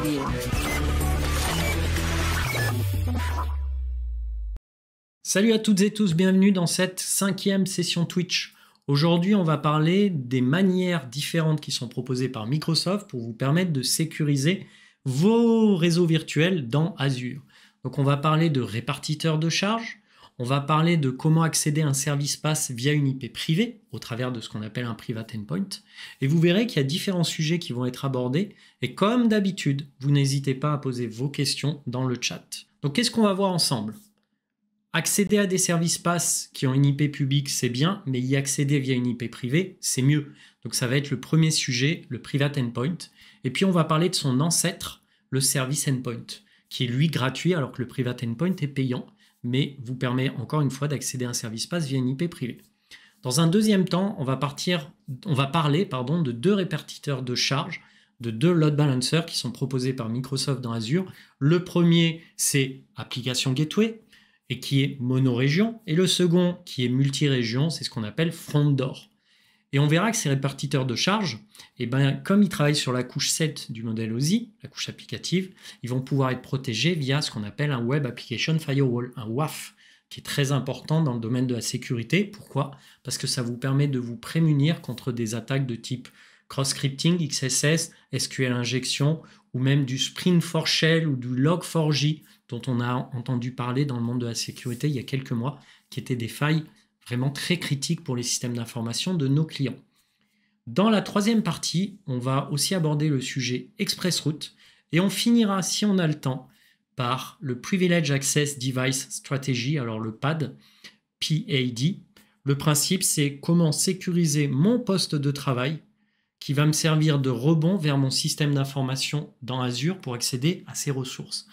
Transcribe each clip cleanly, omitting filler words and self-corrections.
view. Salut à toutes et tous, bienvenue dans cette 5e session Twitch. Aujourd'hui, on va parler des manières différentes qui sont proposées par Microsoft pour vous permettre de sécuriser vos réseaux virtuels dans Azure. Donc on va parler de répartiteurs de charges, on va parler de comment accéder à un service PaaS via une IP privée au travers de ce qu'on appelle un private endpoint. Et vous verrez qu'il y a différents sujets qui vont être abordés. Et comme d'habitude, vous n'hésitez pas à poser vos questions dans le chat. Donc qu'est-ce qu'on va voir ensemble ? Accéder à des services PaaS qui ont une IP publique, c'est bien, mais y accéder via une IP privée, c'est mieux. Donc ça va être le premier sujet, le private endpoint. Et puis on va parler de son ancêtre, le service endpoint, qui est lui gratuit alors que le private endpoint est payant, mais vous permet encore une fois d'accéder à un service PaaS via une IP privée. Dans un deuxième temps, on va parler de deux répartiteurs de charges, de deux load balancers qui sont proposés par Microsoft dans Azure. Le premier, c'est Application Gateway, et qui est monorégion, et le second, qui est multirégion, c'est ce qu'on appelle front door. Et on verra que ces répartiteurs de charges, comme ils travaillent sur la couche 7 du modèle OSI, la couche applicative, ils vont pouvoir être protégés via ce qu'on appelle un Web Application Firewall, un WAF, qui est très important dans le domaine de la sécurité. Pourquoi ? Parce que ça vous permet de vous prémunir contre des attaques de type cross-scripting, XSS, SQL injection, ou même du Spring4Shell ou du Log4j, dont on a entendu parler dans le monde de la sécurité il y a quelques mois, qui étaient des failles vraiment très critiques pour les systèmes d'information de nos clients. Dans la troisième partie, on va aussi aborder le sujet ExpressRoute et on finira, si on a le temps, par le Privilege Access Device Strategy, alors le PAD, PAD. Le principe, c'est comment sécuriser mon poste de travail qui va me servir de rebond vers mon système d'information dans Azure pour accéder à ces ressources.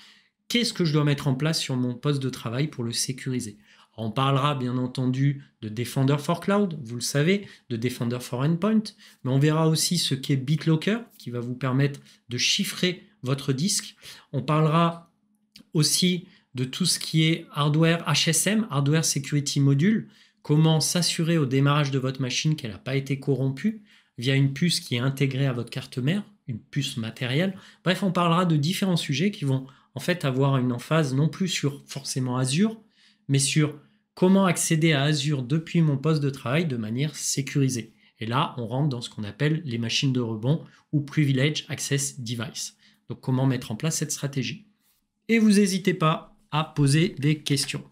Qu'est-ce que je dois mettre en place sur mon poste de travail pour le sécuriser ? On parlera bien entendu de Defender for Cloud, vous le savez, de Defender for Endpoint, mais on verra aussi ce qu'est BitLocker, qui va vous permettre de chiffrer votre disque. On parlera aussi de tout ce qui est hardware HSM, Hardware Security Module, comment s'assurer au démarrage de votre machine qu'elle n'a pas été corrompue via une puce qui est intégrée à votre carte mère, une puce matérielle. Bref, on parlera de différents sujets qui vont en fait avoir une emphase non plus sur forcément Azure, mais sur comment accéder à Azure depuis mon poste de travail de manière sécurisée. Et là, on rentre dans ce qu'on appelle les machines de rebond ou Privilege Access Device. Donc, comment mettre en place cette stratégie. Et vous n'hésitez pas à poser des questions.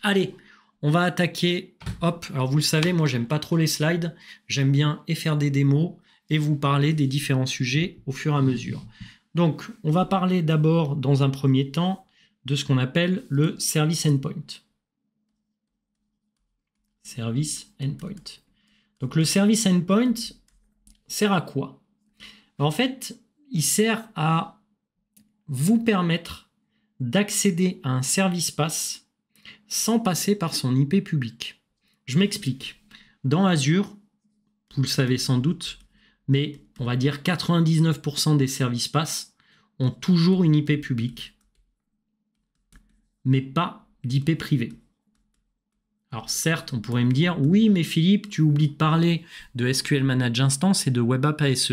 Allez, on va attaquer. Hop, alors vous le savez, moi, j'aime pas trop les slides. J'aime bien et faire des démos et vous parler des différents sujets au fur et à mesure. Donc, on va parler d'abord, dans un premier temps, de ce qu'on appelle le Service Endpoint. Service Endpoint. Donc, le Service Endpoint sert à quoi ? En fait, il sert à vous permettre d'accéder à un service PaaS sans passer par son IP public. Je m'explique. Dans Azure, vous le savez sans doute, mais on va dire 99% des services PaaS ont toujours une IP publique, mais pas d'IP privée. Alors certes, on pourrait me dire, oui, mais Philippe, tu oublies de parler de SQL Managed Instance et de Web App ASE.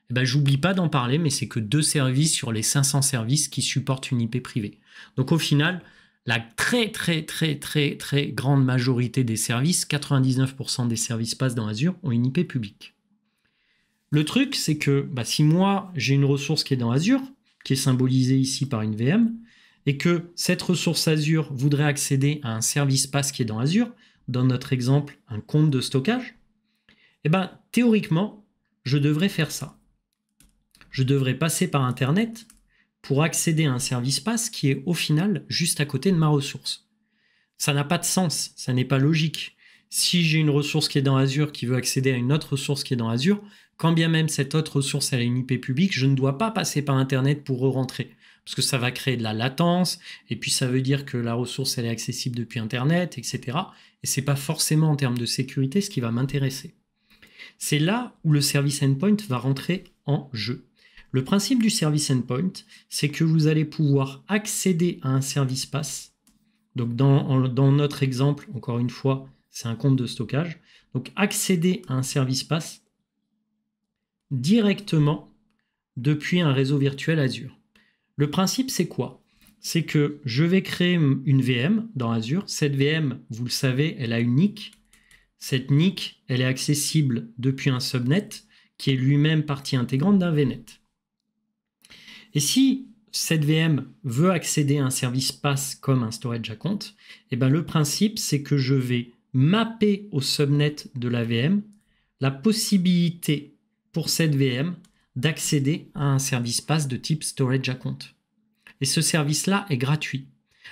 Eh ben, j'oublie pas d'en parler, mais c'est que 2 services sur les 500 services qui supportent une IP privée. Donc au final, la très grande majorité des services, 99% des services PaaS dans Azure, ont une IP publique. Le truc, c'est que si moi, j'ai une ressource qui est dans Azure, qui est symbolisée ici par une VM, et que cette ressource Azure voudrait accéder à un service PaaS qui est dans Azure, dans notre exemple, un compte de stockage, théoriquement, je devrais faire ça. Je devrais passer par Internet pour accéder à un service PaaS qui est au final juste à côté de ma ressource. Ça n'a pas de sens, ça n'est pas logique. Si j'ai une ressource qui est dans Azure qui veut accéder à une autre ressource qui est dans Azure, quand bien même cette autre ressource elle a une IP publique, je ne dois pas passer par Internet pour rentrer. Parce que ça va créer de la latence, et puis ça veut dire que la ressource elle est accessible depuis Internet, etc. Et c'est pas forcément en termes de sécurité ce qui va m'intéresser. C'est là où le service endpoint va rentrer en jeu. Le principe du service endpoint, c'est que vous allez pouvoir accéder à un service PaaS. Donc dans notre exemple, encore une fois, c'est un compte de stockage. Donc accéder à un service PaaS directement depuis un réseau virtuel Azure. Le principe, c'est quoi? C'est que je vais créer une VM dans Azure. Cette VM, vous le savez, elle a une NIC. Cette NIC, elle est accessible depuis un subnet qui est lui-même partie intégrante d'un VNet. Et si cette VM veut accéder à un service PaaS comme un storage account, eh ben le principe, c'est que je vais mapper au subnet de la VM la possibilité pour cette VM d'accéder à un service PaaS de type storage account. Et ce service-là est gratuit.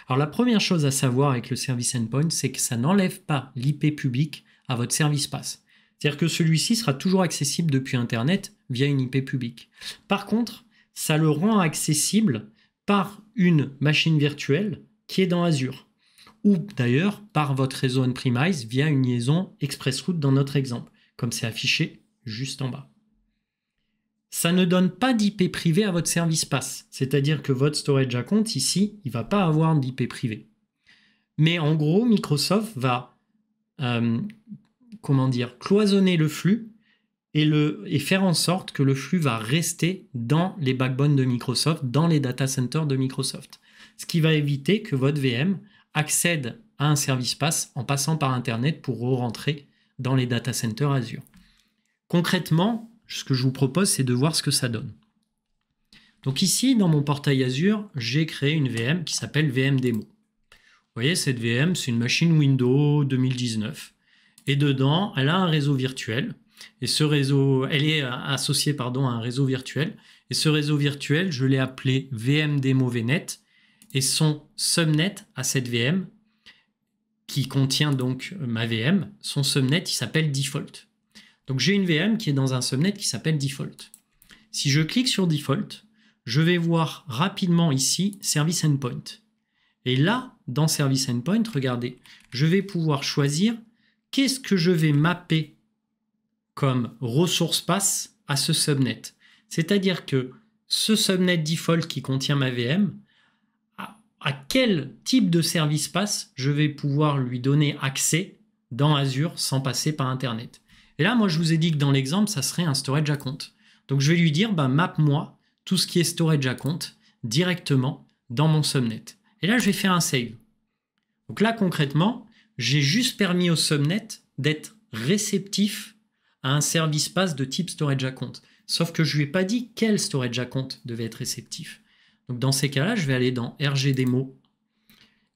Alors la première chose à savoir avec le service endpoint, c'est que ça n'enlève pas l'IP public à votre service PaaS. C'est-à-dire que celui-ci sera toujours accessible depuis Internet via une IP publique. Par contre, ça le rend accessible par une machine virtuelle qui est dans Azure, ou d'ailleurs par votre réseau on-premise via une liaison ExpressRoute dans notre exemple, comme c'est affiché juste en bas. Ça ne donne pas d'IP privé à votre service PaaS, c'est-à-dire que votre storage account ici, il ne va pas avoir d'IP privé. Mais en gros, Microsoft va cloisonner le flux et faire en sorte que le flux va rester dans les backbones de Microsoft, dans les data centers de Microsoft. Ce qui va éviter que votre VM accède à un service PaaS en passant par Internet pour rentrer dans les data centers Azure. Concrètement, ce que je vous propose, c'est de voir ce que ça donne. Donc ici, dans mon portail Azure, j'ai créé une VM qui s'appelle VM Demo. Vous voyez, cette VM, c'est une machine Windows 2019. Et dedans, elle a un réseau virtuel. Et ce réseau, elle est associée à un réseau virtuel. Et ce réseau virtuel, je l'ai appelé VM Demo VNet. Et son subnet à cette VM, qui contient donc ma VM, son subnet, il s'appelle Default. Donc j'ai une VM qui est dans un subnet qui s'appelle Default. Si je clique sur Default, je vais voir rapidement ici Service Endpoint. Et là, dans Service Endpoint, regardez, je vais pouvoir choisir qu'est-ce que je vais mapper comme ressource PaaS à ce subnet. C'est-à-dire que ce subnet Default qui contient ma VM, à quel type de service PaaS je vais pouvoir lui donner accès dans Azure sans passer par Internet. Et là, moi, je vous ai dit que dans l'exemple, ça serait un storage account. Donc, je vais lui dire, map-moi tout ce qui est storage account directement dans mon subnet. Et là, je vais faire un save. Donc là, concrètement, j'ai juste permis au subnet d'être réceptif à un service PaaS de type storage account. Sauf que je ne lui ai pas dit quel storage account devait être réceptif. Donc dans ces cas-là, je vais aller dans RGDemo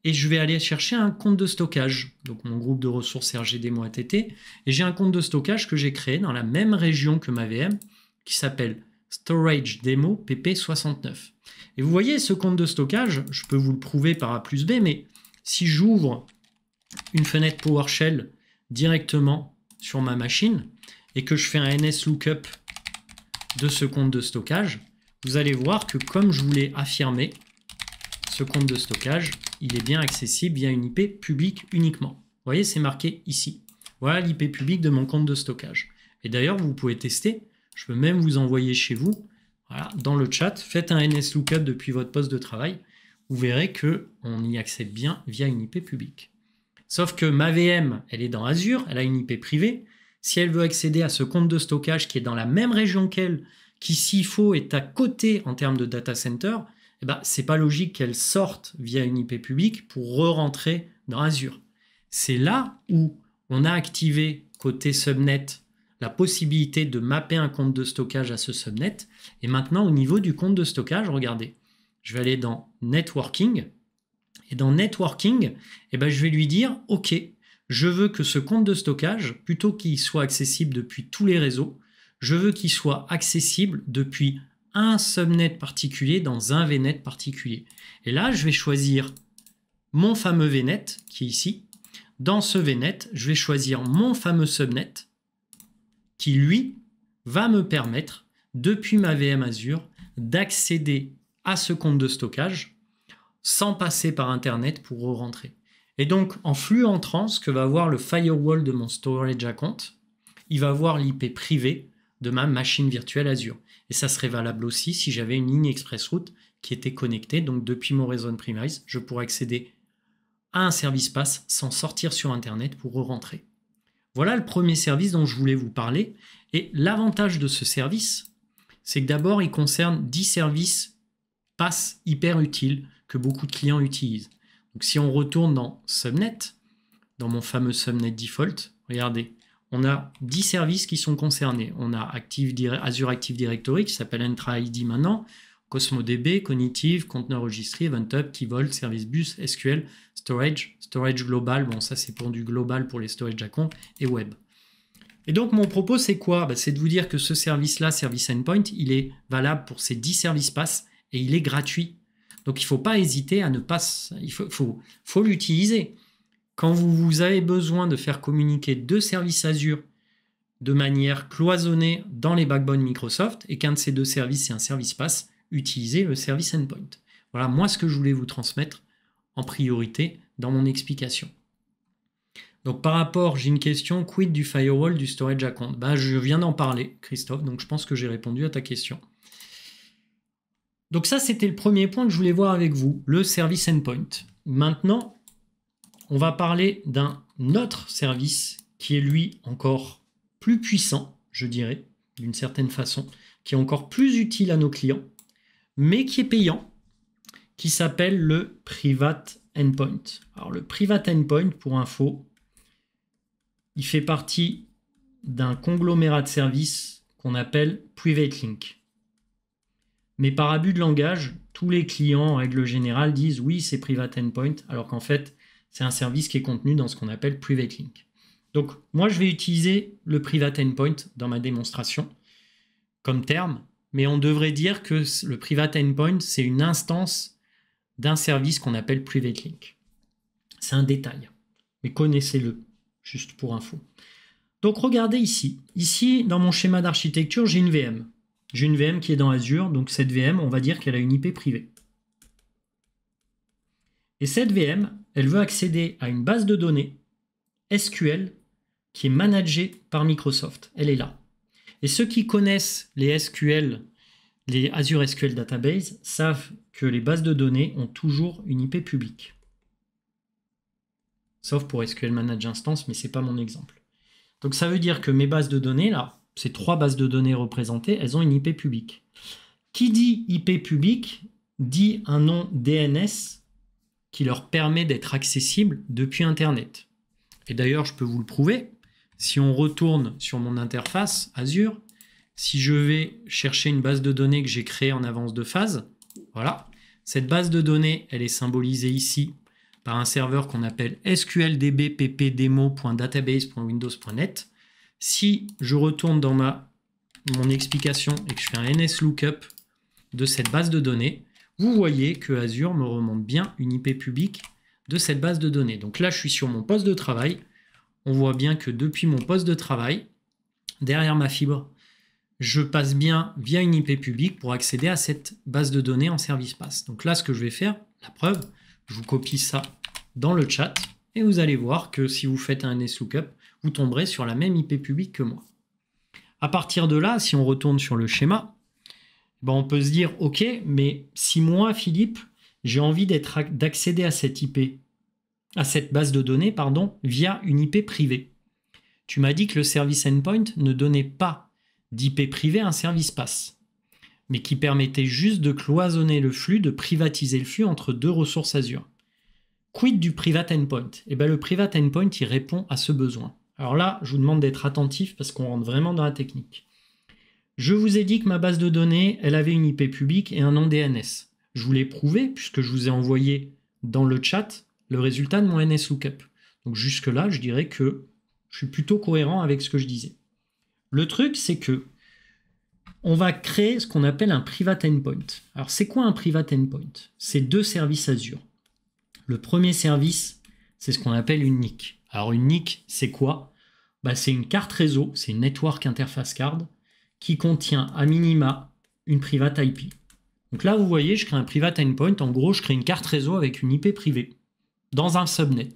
et je vais aller chercher un compte de stockage. Donc mon groupe de ressources RGDemo ATT. Et j'ai un compte de stockage que j'ai créé dans la même région que ma VM qui s'appelle Storage Demo PP69. Et vous voyez, ce compte de stockage, je peux vous le prouver par A plus B, mais si j'ouvre une fenêtre PowerShell directement sur ma machine et que je fais un NSLOOKUP de ce compte de stockage, vous allez voir que comme je vous l'ai affirmé, ce compte de stockage, il est bien accessible via une IP publique uniquement. Vous voyez, c'est marqué ici. Voilà l'IP publique de mon compte de stockage. Et d'ailleurs, vous pouvez tester. Je peux même vous envoyer chez vous, voilà, dans le chat, faites un NSLOOKUP depuis votre poste de travail. Vous verrez qu'on y accède bien via une IP publique. Sauf que ma VM, elle est dans Azure, elle a une IP privée. Si elle veut accéder à ce compte de stockage qui est dans la même région qu'elle, qui s'il faut est à côté en termes de data center, eh ben, c'est pas logique qu'elle sorte via une IP publique pour re-rentrer dans Azure. C'est là où on a activé côté subnet la possibilité de mapper un compte de stockage à ce subnet. Et maintenant, au niveau du compte de stockage, regardez, je vais aller dans Networking. Et dans Networking, eh ben, je vais lui dire, OK, je veux que ce compte de stockage, plutôt qu'il soit accessible depuis tous les réseaux, je veux qu'il soit accessible depuis un subnet particulier dans un VNet particulier. Et là, je vais choisir mon fameux VNet qui est ici. Dans ce VNet, je vais choisir mon fameux subnet qui, lui, va me permettre, depuis ma VM Azure, d'accéder à ce compte de stockage sans passer par Internet pour re-rentrer. Et donc, en flux entrant, ce que va voir le firewall de mon storage account, il va voir l'IP privée de ma machine virtuelle Azure. Et ça serait valable aussi si j'avais une ligne ExpressRoute qui était connectée. Donc, depuis mon réseau on-premise, je pourrais accéder à un service PaaS sans sortir sur Internet pour re-rentrer. Voilà le premier service dont je voulais vous parler. Et l'avantage de ce service, c'est que d'abord, il concerne 10 services pass hyper utiles que beaucoup de clients utilisent. Donc si on retourne dans Subnet, dans mon fameux Subnet default, regardez, on a 10 services qui sont concernés. On a Azure Active Directory qui s'appelle Entra ID maintenant, CosmoDB, Cognitive, Conteneur Registry, EventHub, Key Vault, Service Bus, SQL, Storage Global, bon ça c'est pour du global pour les storage account, et Web. Et donc mon propos c'est quoi? C'est de vous dire que ce service-là, Service Endpoint, il est valable pour ces 10 services pass et il est gratuit. Donc il ne faut pas hésiter à ne pas... Il faut l'utiliser. Quand vous avez besoin de faire communiquer 2 services Azure de manière cloisonnée dans les backbones Microsoft et qu'un de ces 2 services c'est un service pass, utilisez le Service Endpoint. Voilà moi ce que je voulais vous transmettre en priorité dans mon explication. Donc par rapport, j'ai une question, quid du firewall du storage account? Je viens d'en parler, Christophe, donc je pense que j'ai répondu à ta question. Donc ça, c'était le premier point que je voulais voir avec vous, le Service Endpoint. Maintenant, on va parler d'un autre service qui est lui encore plus puissant, je dirais, d'une certaine façon, qui est encore plus utile à nos clients, mais qui est payant, qui s'appelle le Private Endpoint. Alors le Private Endpoint, pour info, il fait partie d'un conglomérat de services qu'on appelle Private Link. Mais par abus de langage, tous les clients, en règle générale, disent oui, c'est Private Endpoint, alors qu'en fait, c'est un service qui est contenu dans ce qu'on appelle Private Link. Donc, moi, je vais utiliser le Private Endpoint dans ma démonstration comme terme, mais on devrait dire que le Private Endpoint, c'est une instance d'un service qu'on appelle Private Link. C'est un détail, mais connaissez-le, juste pour info. Donc, regardez ici. Ici, dans mon schéma d'architecture, j'ai une VM. J'ai une VM qui est dans Azure, donc cette VM, on va dire qu'elle a une IP privée. Et cette VM, elle veut accéder à une base de données SQL qui est managée par Microsoft. Elle est là. Et ceux qui connaissent les SQL, les Azure SQL Database, savent que les bases de données ont toujours une IP publique. Sauf pour SQL Manage Instance, mais ce n'est pas mon exemple. Donc ça veut dire que mes bases de données, là, ces 3 bases de données représentées, elles ont une IP publique. Qui dit IP publique dit un nom DNS qui leur permet d'être accessible depuis Internet. Et d'ailleurs, je peux vous le prouver. Si on retourne sur mon interface Azure, si je vais chercher une base de données que j'ai créée en avance de phase, voilà, cette base de données, elle est symbolisée ici par un serveur qu'on appelle sqldb.ppdemo.database.windows.net. Si je retourne dans mon explication et que je fais un NSLOOKUP de cette base de données, vous voyez que Azure me remonte bien une IP publique de cette base de données. Donc là, je suis sur mon poste de travail. On voit bien que depuis mon poste de travail, derrière ma fibre, je passe bien via une IP publique pour accéder à cette base de données en service pass. Donc là, ce que je vais faire, la preuve, je vous copie ça dans le chat et vous allez voir que si vous faites un NSLOOKUP, vous tomberez sur la même IP publique que moi. À partir de là, si on retourne sur le schéma, on peut se dire, ok, mais si moi, Philippe, j'ai envie d'accéder à cette IP, à cette base de données, via une IP privée. Tu m'as dit que le service endpoint ne donnait pas d'IP privée à un service pass, mais qui permettait juste de cloisonner le flux, de privatiser le flux entre 2 ressources Azure. Quid du private endpoint? Le private endpoint, il répond à ce besoin. Alors là, je vous demande d'être attentif parce qu'on rentre vraiment dans la technique. Je vous ai dit que ma base de données, elle avait une IP publique et un nom DNS. Je vous l'ai prouvé puisque je vous ai envoyé dans le chat le résultat de mon NSLOOKUP. Donc jusque-là, je dirais que je suis plutôt cohérent avec ce que je disais. Le truc, c'est que on va créer ce qu'on appelle un private endpoint. Alors c'est quoi un private endpoint? C'est 2 services Azure. Le premier service, c'est ce qu'on appelle une NIC. Alors une NIC, c'est quoi? C'est une carte réseau, c'est une Network Interface Card, qui contient à minima une private IP. Donc là, vous voyez, je crée un private endpoint. En gros, je crée une carte réseau avec une IP privée dans un subnet.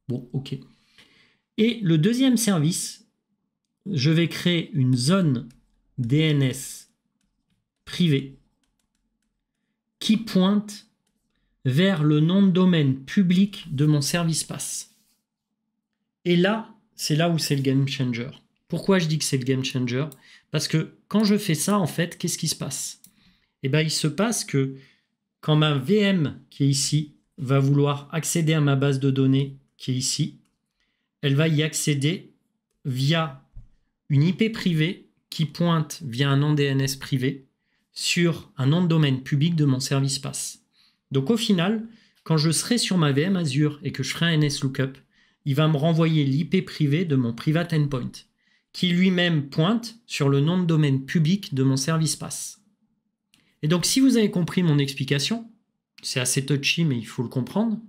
Bon, ok. Et le deuxième service, je vais créer une zone DNS privée qui pointe vers le nom de domaine public de mon service pass. Et là, c'est là où c'est le game changer. Pourquoi je dis que c'est le game changer? Parce que quand je fais ça, en fait, qu'est-ce qui se passe? Eh bien, il se passe que quand ma VM qui est ici va vouloir accéder à ma base de données qui est ici, elle va y accéder via une IP privée qui pointe via un nom DNS privé sur un nom de domaine public de mon service pass. Donc au final, quand je serai sur ma VM Azure et que je ferai un NSLOOKUP, il va me renvoyer l'IP privé de mon private endpoint, qui lui-même pointe sur le nom de domaine public de mon service pass. Et donc si vous avez compris mon explication, c'est assez touchy mais il faut le comprendre,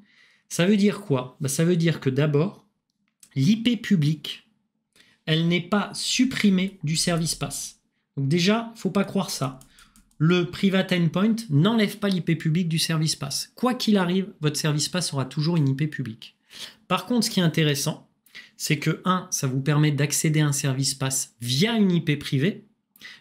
ça veut dire quoi? Ça veut dire que d'abord, l'IP publique, elle n'est pas supprimée du service pass. Donc déjà, il ne faut pas croire ça. Le private endpoint n'enlève pas l'IP publique du service pass. Quoi qu'il arrive, votre service pass aura toujours une IP publique. Par contre, ce qui est intéressant, c'est que 1, ça vous permet d'accéder à un service pass via une IP privée,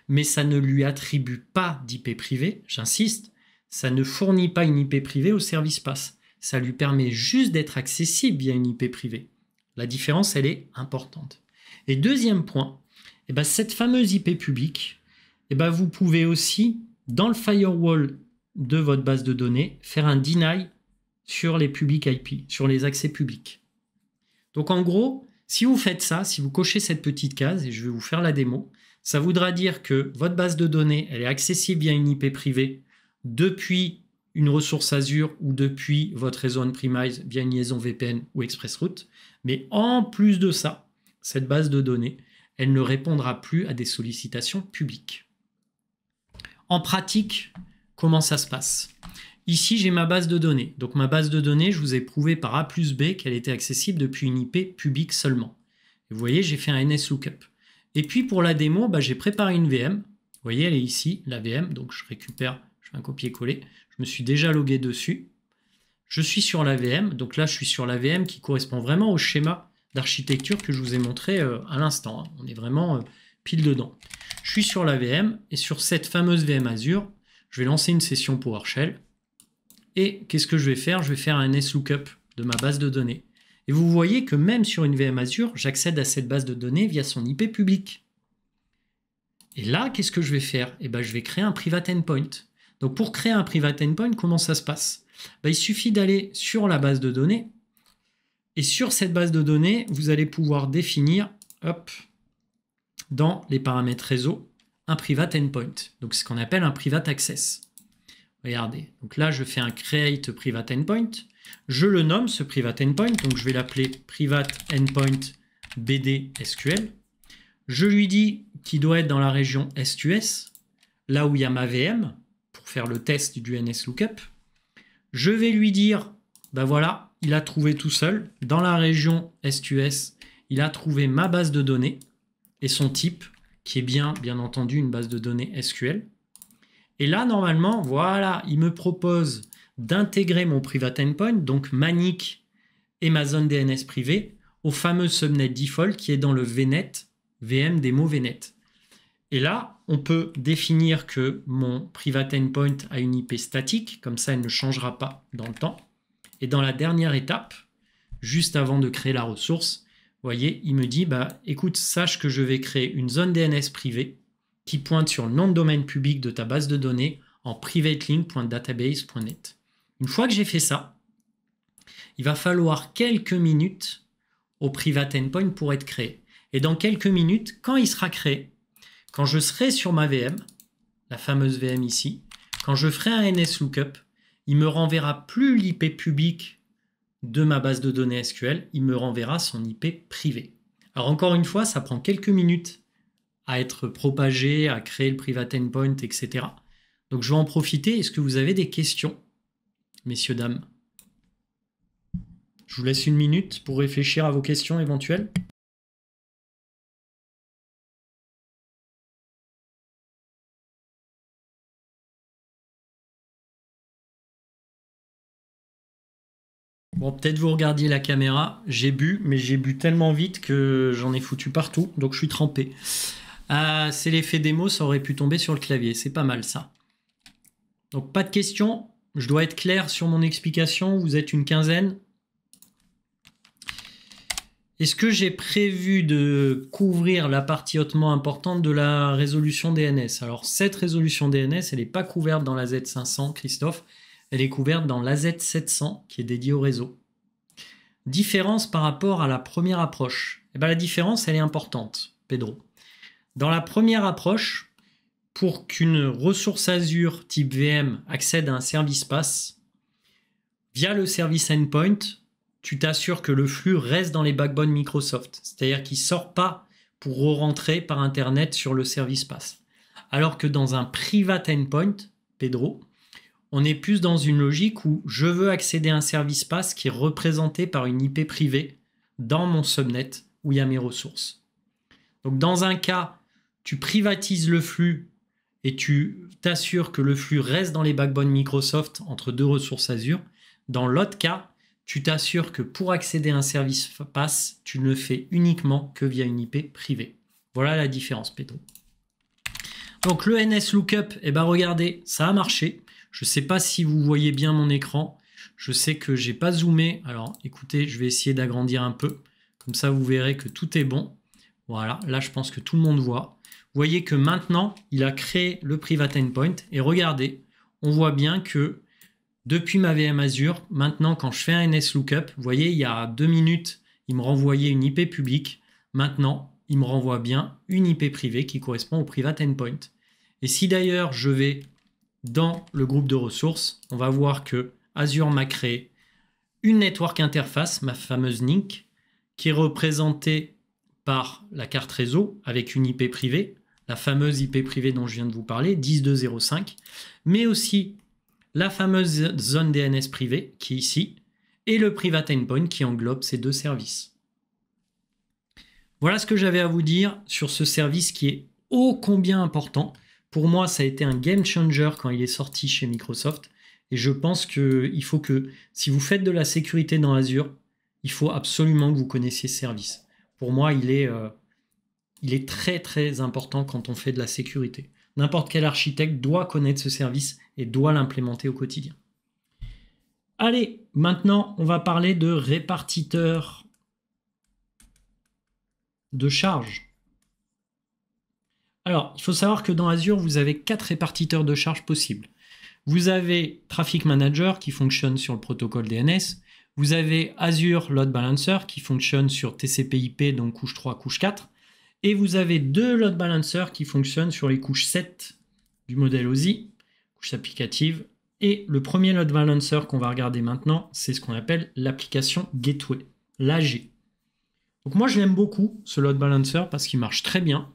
mais ça ne lui attribue pas d'IP privée, j'insiste, ça ne fournit pas une IP privée au service pass. Ça lui permet juste d'être accessible via une IP privée. La différence, elle est importante. Et deuxième point, cette fameuse IP publique, vous pouvez aussi, dans le firewall de votre base de données, faire un deny sur les public IP, sur les accès publics. Donc en gros, si vous faites ça, si vous cochez cette petite case, et je vais vous faire la démo, ça voudra dire que votre base de données, elle est accessible via une IP privée depuis une ressource Azure ou depuis votre réseau on-premise via une liaison VPN ou ExpressRoute. Mais en plus de ça, cette base de données, elle ne répondra plus à des sollicitations publiques. En pratique, comment ça se passe? Ici, j'ai ma base de données. Donc ma base de données, je vous ai prouvé par A plus B qu'elle était accessible depuis une IP publique seulement. Et vous voyez, j'ai fait un NSLOOKUP. Et puis pour la démo, j'ai préparé une VM. Vous voyez, elle est ici, la VM. Donc je récupère, je fais un copier-coller. Je me suis déjà logué dessus. Je suis sur la VM. Donc là, je suis sur la VM qui correspond vraiment au schéma d'architecture que je vous ai montré à l'instant. On est vraiment pile dedans. Je suis sur la VM et sur cette fameuse VM Azure, je vais lancer une session PowerShell. Et qu'est-ce que je vais faire? Je vais faire un NSLOOKUP de ma base de données. Et vous voyez que même sur une VM Azure, j'accède à cette base de données via son IP public. Et là, qu'est-ce que je vais faire? Je vais créer un private endpoint. Donc pour créer un private endpoint, comment ça se passe? Il suffit d'aller sur la base de données. Et sur cette base de données, vous allez pouvoir définir, dans les paramètres réseau, un private endpoint. Donc ce qu'on appelle un private access. Regardez, donc là je fais un create private endpoint. Je le nomme ce private endpoint, donc je vais l'appeler private endpoint BD SQL. Je lui dis qu'il doit être dans la région STUS, là où il y a ma VM, pour faire le test du NSLOOKUP. Je vais lui dire, voilà, il a trouvé tout seul, dans la région STUS, il a trouvé ma base de données et son type, qui est bien entendu une base de données SQL. Et là, normalement, voilà, il me propose d'intégrer mon private endpoint, donc ma NIC et ma zone DNS privée, au fameux subnet default qui est dans le VNet, VM démo VNet. Et là, on peut définir que mon private endpoint a une IP statique, comme ça elle ne changera pas dans le temps. Et dans la dernière étape, juste avant de créer la ressource, vous voyez, il me dit, écoute, sache que je vais créer une zone DNS privée qui pointe sur le nom de domaine public de ta base de données en privatelink.database.net. Une fois que j'ai fait ça, il va falloir quelques minutes au private endpoint pour être créé. Et dans quelques minutes, quand il sera créé, quand je serai sur ma VM, la fameuse VM ici, quand je ferai un NSLOOKUP, il ne me renverra plus l'IP public de ma base de données SQL, il me renverra son IP privé. Alors encore une fois, ça prend quelques minutes à être propagé, à créer le private endpoint, etc. Donc je vais en profiter. Est-ce que vous avez des questions, messieurs, dames? Je vous laisse une minute pour réfléchir à vos questions éventuelles. Bon, peut-être vous regardiez la caméra. J'ai bu, mais j'ai bu tellement vite que j'en ai foutu partout, donc je suis trempé. C'est l'effet démo, ça aurait pu tomber sur le clavier. C'est pas mal ça. Donc pas de questions. Je dois être clair sur mon explication. Vous êtes une quinzaine. Est-ce que j'ai prévu de couvrir la partie hautement importante de la résolution DNS? Alors, cette résolution DNS, elle n'est pas couverte dans la Z500, Christophe. Elle est couverte dans l'AZ700, qui est dédiée au réseau. Différence par rapport à la première approche. Eh bien, la différence, elle est importante, Pedro. Dans la première approche, pour qu'une ressource Azure type VM accède à un service PaaS, via le service endpoint, tu t'assures que le flux reste dans les backbones Microsoft. C'est-à-dire qu'il ne sort pas pour re-rentrer par Internet sur le service PaaS. Alors que dans un private endpoint, Pedro, on est plus dans une logique où je veux accéder à un service PaaS qui est représenté par une IP privée dans mon subnet où il y a mes ressources. Donc dans un cas, tu privatises le flux et tu t'assures que le flux reste dans les backbones Microsoft entre deux ressources Azure. Dans l'autre cas, tu t'assures que pour accéder à un service PaaS, tu ne le fais uniquement que via une IP privée. Voilà la différence, Pedro. Donc le NS Lookup, eh ben regardez, ça a marché. Je ne sais pas si vous voyez bien mon écran. Je sais que je n'ai pas zoomé. Alors écoutez, je vais essayer d'agrandir un peu. Comme ça, vous verrez que tout est bon. Voilà, là je pense que tout le monde voit. Vous voyez que maintenant, il a créé le Private Endpoint. Et regardez, on voit bien que depuis ma VM Azure, maintenant quand je fais un NS Lookup, vous voyez, il y a 2 minutes, il me renvoyait une IP publique. Maintenant, il me renvoie bien une IP privée qui correspond au Private Endpoint. Et si d'ailleurs je vais dans le groupe de ressources, on va voir que Azure m'a créé une network interface, ma fameuse NIC, qui est représentée par la carte réseau avec une IP privée, la fameuse IP privée dont je viens de vous parler, 10.2.0.5, mais aussi la fameuse zone DNS privée qui est ici, et le Private Endpoint qui englobe ces deux services. Voilà ce que j'avais à vous dire sur ce service qui est ô combien important. Pour moi, ça a été un game changer quand il est sorti chez Microsoft. Et je pense qu'il faut que, si vous faites de la sécurité dans Azure, il faut absolument que vous connaissiez ce service. Pour moi, il est très très important quand on fait de la sécurité. N'importe quel architecte doit connaître ce service et doit l'implémenter au quotidien. Allez, maintenant, on va parler de répartiteur de charge. Alors, il faut savoir que dans Azure, vous avez 4 répartiteurs de charge possibles. Vous avez Traffic Manager qui fonctionne sur le protocole DNS. Vous avez Azure Load Balancer qui fonctionne sur TCP/IP, donc couche 3, couche 4. Et vous avez 2 Load Balancers qui fonctionnent sur les couches 7 du modèle OSI, couche applicative. Et le premier Load Balancer qu'on va regarder maintenant, c'est ce qu'on appelle l'application Gateway, l'AG. Donc moi, je l'aime beaucoup, ce Load Balancer, parce qu'il marche très bien.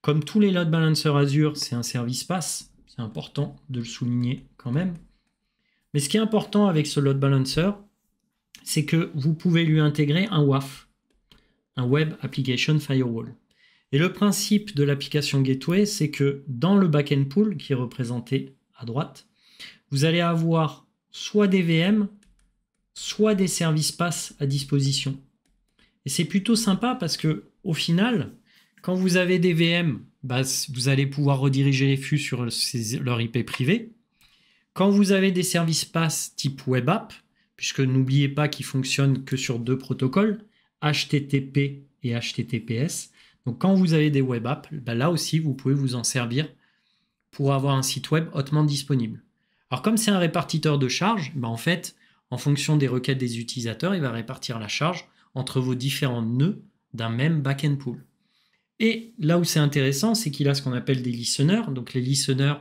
Comme tous les Load Balancers Azure, c'est un service PaaS. C'est important de le souligner quand même. Mais ce qui est important avec ce Load Balancer, c'est que vous pouvez lui intégrer un WAF, un Web Application Firewall. Et le principe de l'application Gateway, c'est que dans le backend pool, qui est représenté à droite, vous allez avoir soit des VM, soit des services PaaS à disposition. Et c'est plutôt sympa parce que au final, quand vous avez des VM, vous allez pouvoir rediriger les flux sur leur IP privée. Quand vous avez des services PaaS type Web App, puisque n'oubliez pas qu'ils fonctionnent que sur 2 protocoles, HTTP et HTTPS. Donc quand vous avez des Web Apps, là aussi, vous pouvez vous en servir pour avoir un site web hautement disponible. Alors comme c'est un répartiteur de charge, en fait, en fonction des requêtes des utilisateurs, il va répartir la charge entre vos différents nœuds d'un même backend pool. Et là où c'est intéressant, c'est qu'il a ce qu'on appelle des listeners. Donc les listeners,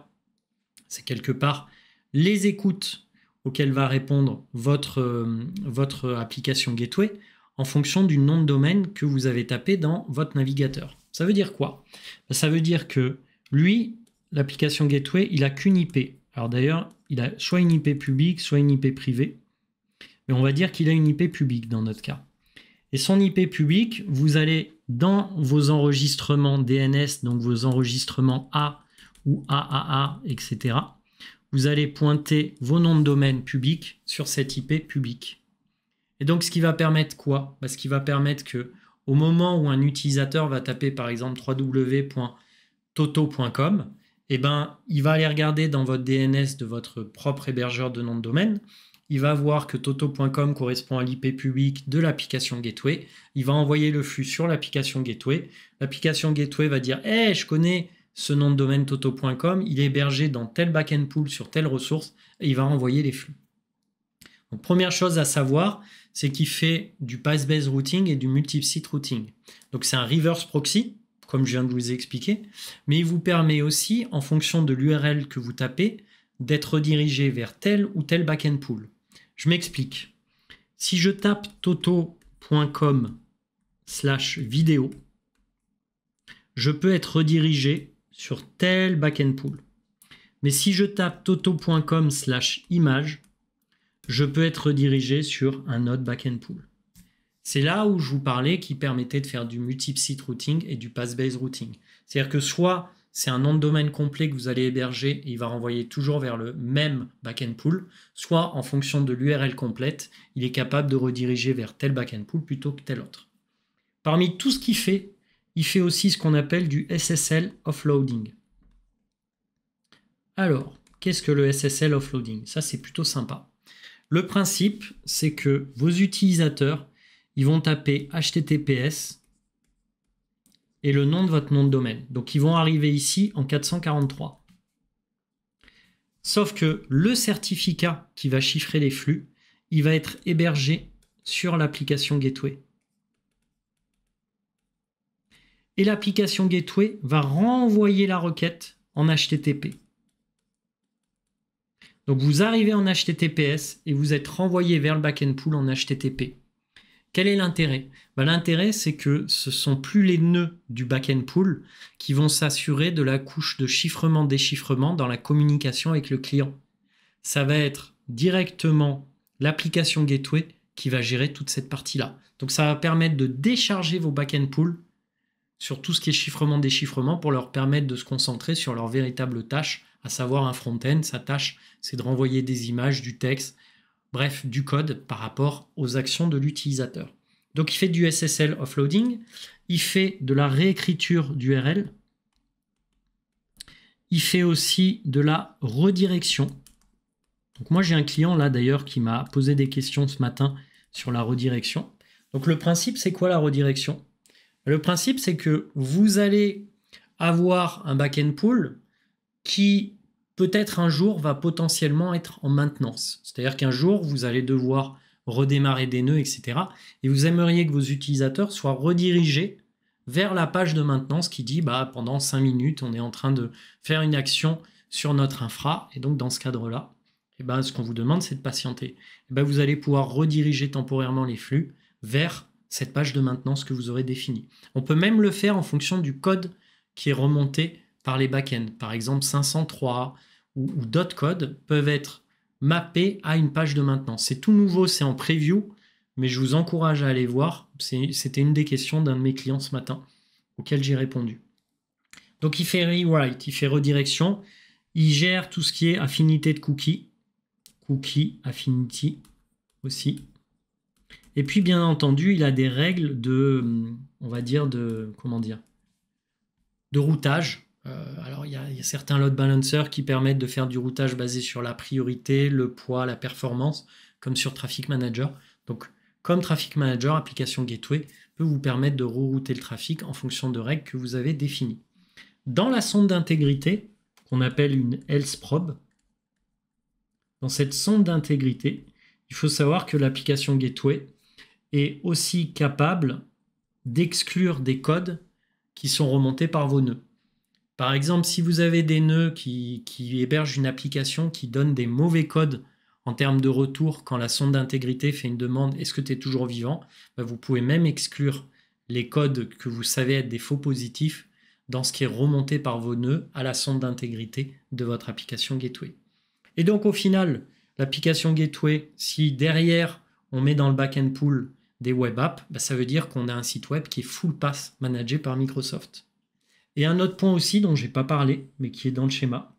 c'est quelque part les écoutes auxquelles va répondre votre application Gateway en fonction du nom de domaine que vous avez tapé dans votre navigateur. Ça veut dire quoi? Ça veut dire que lui, l'application Gateway, il n'a qu'une IP. Alors d'ailleurs, il a soit une IP publique, soit une IP privée. Mais on va dire qu'il a une IP publique dans notre cas. Et son IP publique, vous allez dans vos enregistrements DNS, donc vos enregistrements A ou AAA, etc., vous allez pointer vos noms de domaine publics sur cette IP publique. Et donc, ce qui va permettre quoi? Ce qui va permettre que au moment où un utilisateur va taper par exemple www.toto.com, il va aller regarder dans votre DNS de votre propre hébergeur de nom de domaine il va voir que toto.com correspond à l'IP public de l'application Gateway. Il va envoyer le flux sur l'application Gateway. L'application Gateway va dire « Hey, je connais ce nom de domaine toto.com, il est hébergé dans tel backend pool sur telle ressource. » Et il va renvoyer les flux. Donc, première chose à savoir, c'est qu'il fait du path-based routing et du multi-site routing. Donc, c'est un reverse proxy, comme je viens de vous expliquer, mais il vous permet aussi, en fonction de l'URL que vous tapez, d'être redirigé vers tel ou tel backend pool. Je m'explique. Si je tape toto.com/vidéo, je peux être redirigé sur tel backend pool. Mais si je tape toto.com/image, je peux être redirigé sur un autre backend pool. C'est là où je vous parlais qui permettait de faire du multi-site routing et du path-based routing. C'est-à-dire que soit c'est un nom de domaine complet que vous allez héberger et il va renvoyer toujours vers le même backend pool, soit en fonction de l'URL complète, il est capable de rediriger vers tel backend pool plutôt que tel autre. Parmi tout ce qu'il fait, il fait aussi ce qu'on appelle du SSL offloading. Alors, qu'est-ce que le SSL offloading? Ça, c'est plutôt sympa. Le principe, c'est que vos utilisateurs, ils vont taper HTTPS et le nom de votre nom de domaine. Donc, ils vont arriver ici en 443. Sauf que le certificat qui va chiffrer les flux, il va être hébergé sur l'application Gateway. Et l'application Gateway va renvoyer la requête en HTTP. Donc, vous arrivez en HTTPS et vous êtes renvoyé vers le backend pool en HTTP. Quel est l'intérêt? L'intérêt, c'est que ce ne sont plus les nœuds du backend pool qui vont s'assurer de la couche de chiffrement-déchiffrement dans la communication avec le client. Ça va être directement l'application Gateway qui va gérer toute cette partie-là. Donc, ça va permettre de décharger vos backend pools sur tout ce qui est chiffrement-déchiffrement pour leur permettre de se concentrer sur leur véritable tâche, à savoir un front-end. Sa tâche, c'est de renvoyer des images, du texte, bref, du code par rapport aux actions de l'utilisateur. Donc, il fait du SSL offloading, il fait de la réécriture d'URL, il fait aussi de la redirection. Donc, moi, j'ai un client là d'ailleurs qui m'a posé des questions ce matin sur la redirection. Donc, le principe, c'est quoi la redirection? Le principe, c'est que vous allez avoir un backend pool qui peut-être un jour va potentiellement être en maintenance. C'est-à-dire qu'un jour, vous allez devoir redémarrer des nœuds, etc. Et vous aimeriez que vos utilisateurs soient redirigés vers la page de maintenance qui dit pendant 5 minutes, on est en train de faire une action sur notre infra. Et donc, dans ce cadre-là, ce qu'on vous demande, c'est de patienter. Vous allez pouvoir rediriger temporairement les flux vers cette page de maintenance que vous aurez définie. On peut même le faire en fonction du code qui est remonté par les backends. Par exemple, 503 ou d'autres codes peuvent être mappés à une page de maintenance. C'est tout nouveau, c'est en preview, mais je vous encourage à aller voir. C'était une des questions d'un de mes clients ce matin auquel j'ai répondu. Donc, il fait rewrite, il fait redirection, il gère tout ce qui est affinité de cookies, affinity aussi. Et puis, bien entendu, il a des règles de routage. Alors, il y a certains load balancers qui permettent de faire du routage basé sur la priorité, le poids, la performance, comme sur Traffic Manager. Donc, comme Traffic Manager, application Gateway peut vous permettre de rerouter le trafic en fonction de règles que vous avez définies. Dans la sonde d'intégrité, qu'on appelle une Health Probe, dans cette sonde d'intégrité, il faut savoir que l'application Gateway est aussi capable d'exclure des codes qui sont remontés par vos nœuds. Par exemple, si vous avez des nœuds qui hébergent une application qui donne des mauvais codes en termes de retour quand la sonde d'intégrité fait une demande « Est-ce que tu es toujours vivant ?», vous pouvez même exclure les codes que vous savez être des faux positifs dans ce qui est remonté par vos nœuds à la sonde d'intégrité de votre application Gateway. Et donc, au final, l'application Gateway, si derrière, on met dans le backend pool des web apps, ça veut dire qu'on a un site web qui est full pass managé par Microsoft. Et un autre point aussi dont je n'ai pas parlé, mais qui est dans le schéma.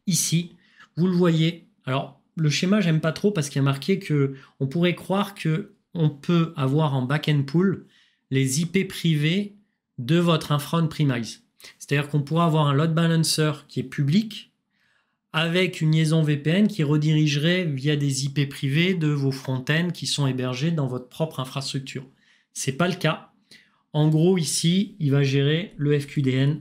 Ici, vous le voyez. Alors, le schéma, j'aime pas trop parce qu'il y a marqué qu'on pourrait croire qu'on peut avoir en backend pool les IP privés de votre infra on-premise. C'est-à-dire qu'on pourra avoir un load balancer qui est public avec une liaison VPN qui redirigerait via des IP privés de vos front-ends qui sont hébergés dans votre propre infrastructure. Ce n'est pas le cas. En gros, ici, il va gérer le FQDN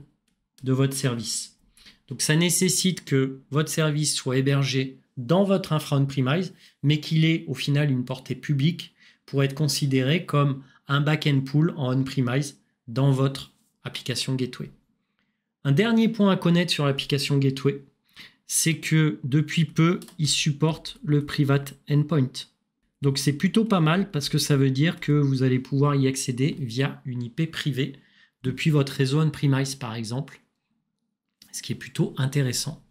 de votre service. Donc, ça nécessite que votre service soit hébergé dans votre infra on-premise, mais qu'il ait au final une portée publique pour être considéré comme un back-end pool en on-premise dans votre application Gateway. Un dernier point à connaître sur l'application Gateway, c'est que depuis peu, il supporte le Private Endpoint. Donc c'est plutôt pas mal parce que ça veut dire que vous allez pouvoir y accéder via une IP privée depuis votre réseau on-premise par exemple, ce qui est plutôt intéressant.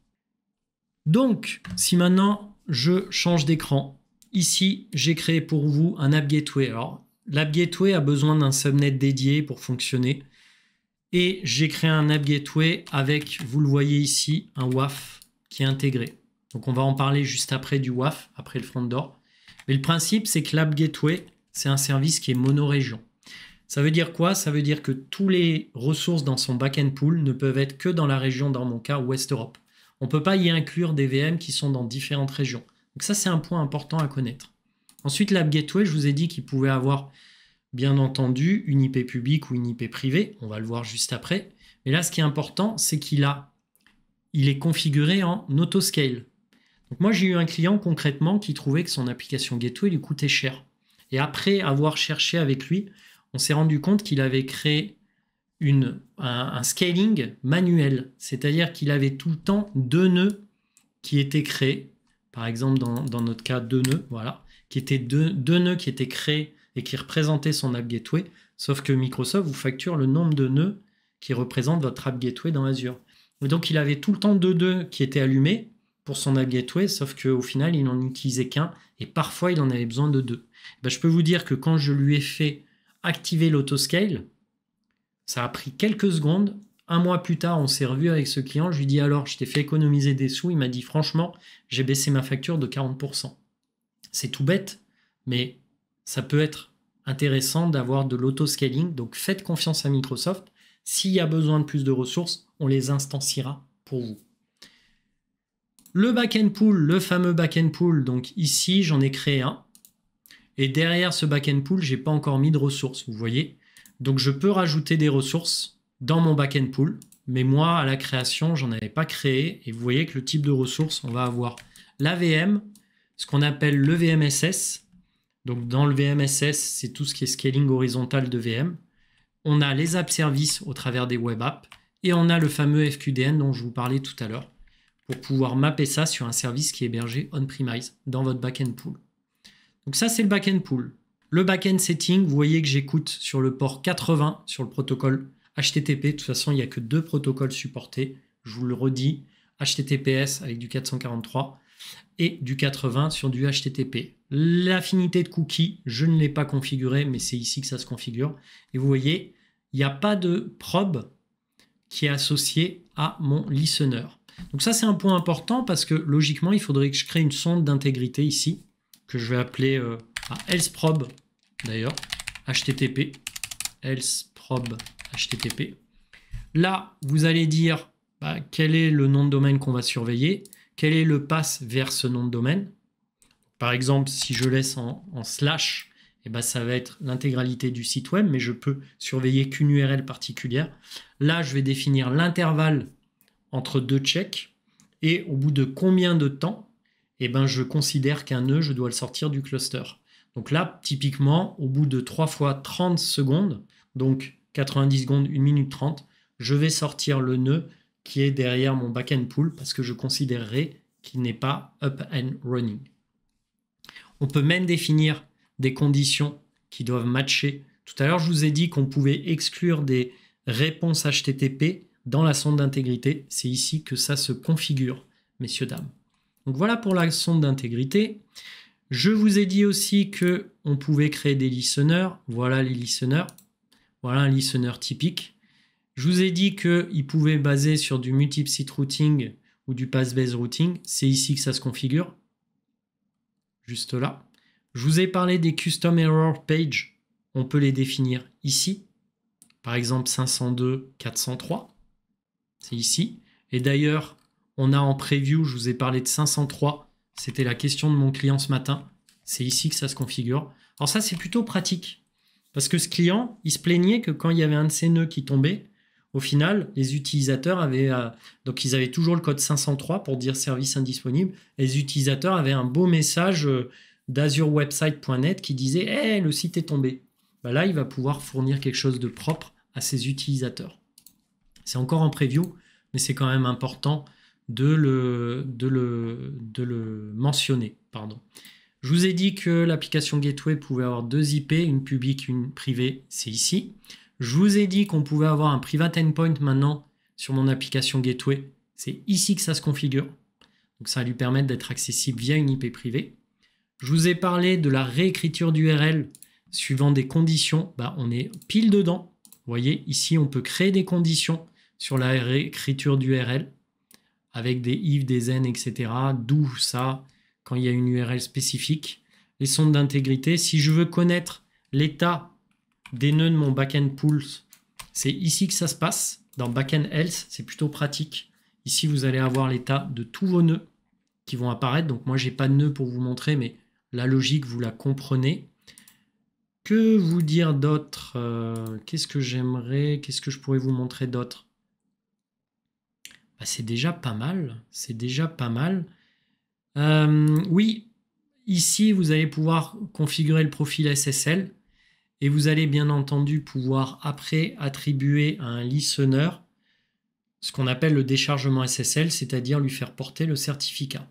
Donc, si maintenant je change d'écran, ici j'ai créé pour vous un App Gateway. Alors, l'App Gateway a besoin d'un subnet dédié pour fonctionner. Et j'ai créé un App Gateway avec, vous le voyez ici, un WAF qui est intégré. Donc on va en parler juste après du WAF, après le front door. Mais le principe, c'est que l'App Gateway, c'est un service qui est mono-région. Ça veut dire quoi? Ça veut dire que tous les ressources dans son backend pool ne peuvent être que dans la région, dans mon cas, Ouest Europe. On ne peut pas y inclure des VM qui sont dans différentes régions. Donc ça, c'est un point important à connaître. Ensuite, l'App Gateway, je vous ai dit qu'il pouvait avoir, bien entendu, une IP publique ou une IP privée. On va le voir juste après. Mais là, ce qui est important, c'est qu'il est configuré en autoscale. Donc moi, j'ai eu un client concrètement qui trouvait que son application Gateway lui coûtait cher. Et après avoir cherché avec lui, on s'est rendu compte qu'il avait créé un scaling manuel. C'est-à-dire qu'il avait tout le temps 2 nœuds qui étaient créés. Par exemple, dans notre cas, 2 nœuds, voilà, qui étaient deux nœuds qui étaient créés et qui représentaient son App Gateway. Sauf que Microsoft vous facture le nombre de nœuds qui représentent votre App Gateway dans Azure. Et donc, il avait tout le temps 2 nœuds qui étaient allumés pour son App Gateway, sauf qu'au final, il n'en utilisait qu'un et parfois, il en avait besoin de 2. Ben, je peux vous dire que quand je lui ai fait activer l'autoscale, ça a pris quelques secondes. Un mois plus tard, on s'est revu avec ce client. Je lui ai dit alors, je t'ai fait économiser des sous. Il m'a dit franchement, j'ai baissé ma facture de 40%. C'est tout bête, mais ça peut être intéressant d'avoir de l'autoscaling. Donc faites confiance à Microsoft. S'il y a besoin de plus de ressources, on les instanciera pour vous. Le backend pool, le fameux backend pool. Donc ici, j'en ai créé un. Et derrière ce backend pool, je n'ai pas encore mis de ressources, vous voyez. Donc je peux rajouter des ressources dans mon backend pool. Mais moi, à la création, j'en avais pas créé. Et vous voyez que le type de ressources, on va avoir la VM, ce qu'on appelle le VMSS. Donc dans le VMSS, c'est tout ce qui est scaling horizontal de VM. On a les app services au travers des web apps. Et on a le fameux FQDN dont je vous parlais tout à l'heure pour pouvoir mapper ça sur un service qui est hébergé on-premise dans votre backend pool. Donc ça, c'est le backend pool. Le backend setting, vous voyez que j'écoute sur le port 80 sur le protocole HTTP. De toute façon, il n'y a que 2 protocoles supportés. Je vous le redis, HTTPS avec du 443 et du 80 sur du HTTP. L'affinité de cookies, je ne l'ai pas configuré, mais c'est ici que ça se configure. Et vous voyez, il n'y a pas de probe qui est associé à mon listener. Donc ça, c'est un point important parce que logiquement, il faudrait que je crée une sonde d'intégrité ici, que je vais appeler elseprobe d'ailleurs, HTTP, elseprobe HTTP. Là, vous allez dire quel est le nom de domaine qu'on va surveiller, quel est le pass vers ce nom de domaine. Par exemple, si je laisse en slash, ça va être l'intégralité du site web, mais je peux surveiller qu'une URL particulière. Là, je vais définir l'intervalle entre 2 checks et au bout de combien de temps je considère qu'un nœud, je dois le sortir du cluster. Donc là, typiquement, au bout de 3 fois 30 secondes, donc 90 secondes, 1 minute 30, je vais sortir le nœud qui est derrière mon backend pool parce que je considérerai qu'il n'est pas up and running. On peut même définir des conditions qui doivent matcher. Tout à l'heure, je vous ai dit qu'on pouvait exclure des réponses HTTP dans la sonde d'intégrité. C'est ici que ça se configure, messieurs, dames. Donc voilà pour la sonde d'intégrité. Je vous ai dit aussi qu'on pouvait créer des listeners. Voilà les listeners. Voilà un listener typique. Je vous ai dit qu'il pouvait baser sur du multi-site routing ou du path-based routing. C'est ici que ça se configure. Juste là. Je vous ai parlé des custom error page. On peut les définir ici. Par exemple 502, 403. C'est ici. Et d'ailleurs, On a en preview, je vous ai parlé de 503. C'était la question de mon client ce matin. C'est ici que ça se configure. Alors ça, c'est plutôt pratique. Parce que ce client, il se plaignait que quand il y avait un de ces nœuds qui tombait, au final, les utilisateurs avaient... donc ils avaient toujours le code 503 pour dire service indisponible. Et les utilisateurs avaient un beau message d'azurewebsite.net qui disait « Hey, le site est tombé ». Ben là, il va pouvoir fournir quelque chose de propre à ses utilisateurs. C'est encore en preview, mais c'est quand même important de le mentionner. Pardon. Je vous ai dit que l'application Gateway pouvait avoir 2 IP, une publique, une privée, c'est ici. Je vous ai dit qu'on pouvait avoir un private endpoint maintenant sur mon application Gateway. C'est ici que ça se configure. Donc ça va lui permettre d'être accessible via une IP privée. Je vous ai parlé de la réécriture d'URL suivant des conditions. Bah, on est pile dedans. Vous voyez, ici, on peut créer des conditions sur la réécriture d'URL avec des if, des n, etc. D'où ça, quand il y a une URL spécifique. Les sondes d'intégrité. Si je veux connaître l'état des nœuds de mon backend pools, c'est ici que ça se passe. Dans backend else, c'est plutôt pratique. Ici, vous allez avoir l'état de tous vos nœuds qui vont apparaître. Donc moi, j'ai pas de nœud pour vous montrer, mais la logique, vous la comprenez. Que vous dire d'autre? Qu'est-ce que j'aimerais? Qu'est-ce que je pourrais vous montrer d'autre? Bah, c'est déjà pas mal. C'est déjà pas mal. Oui, ici, vous allez pouvoir configurer le profil SSL et vous allez bien entendu pouvoir après attribuer à un listener ce qu'on appelle le déchargement SSL, c'est-à-dire lui faire porter le certificat.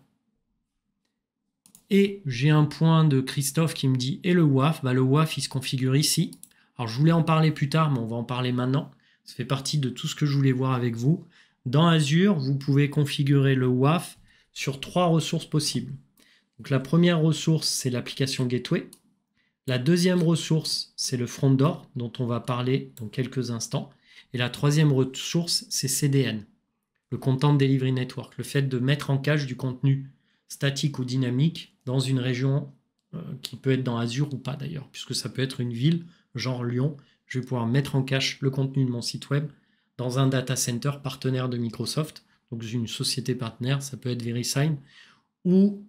Et j'ai un point de Christophe qui me dit « Et le WAF ?» Bah, le WAF, il se configure ici. Alors, je voulais en parler plus tard, mais on va en parler maintenant. Ça fait partie de tout ce que je voulais voir avec vous. Dans Azure, vous pouvez configurer le WAF sur 3 ressources possibles. Donc, la première ressource, c'est l'application Gateway. La deuxième ressource, c'est le front door, dont on va parler dans quelques instants. Et la troisième ressource, c'est CDN, le Content Delivery Network, le fait de mettre en cache du contenu statique ou dynamique dans une région qui peut être dans Azure ou pas d'ailleurs, puisque ça peut être une ville, genre Lyon. Je vais pouvoir mettre en cache le contenu de mon site web dans un data center partenaire de Microsoft, donc une société partenaire, ça peut être VeriSign ou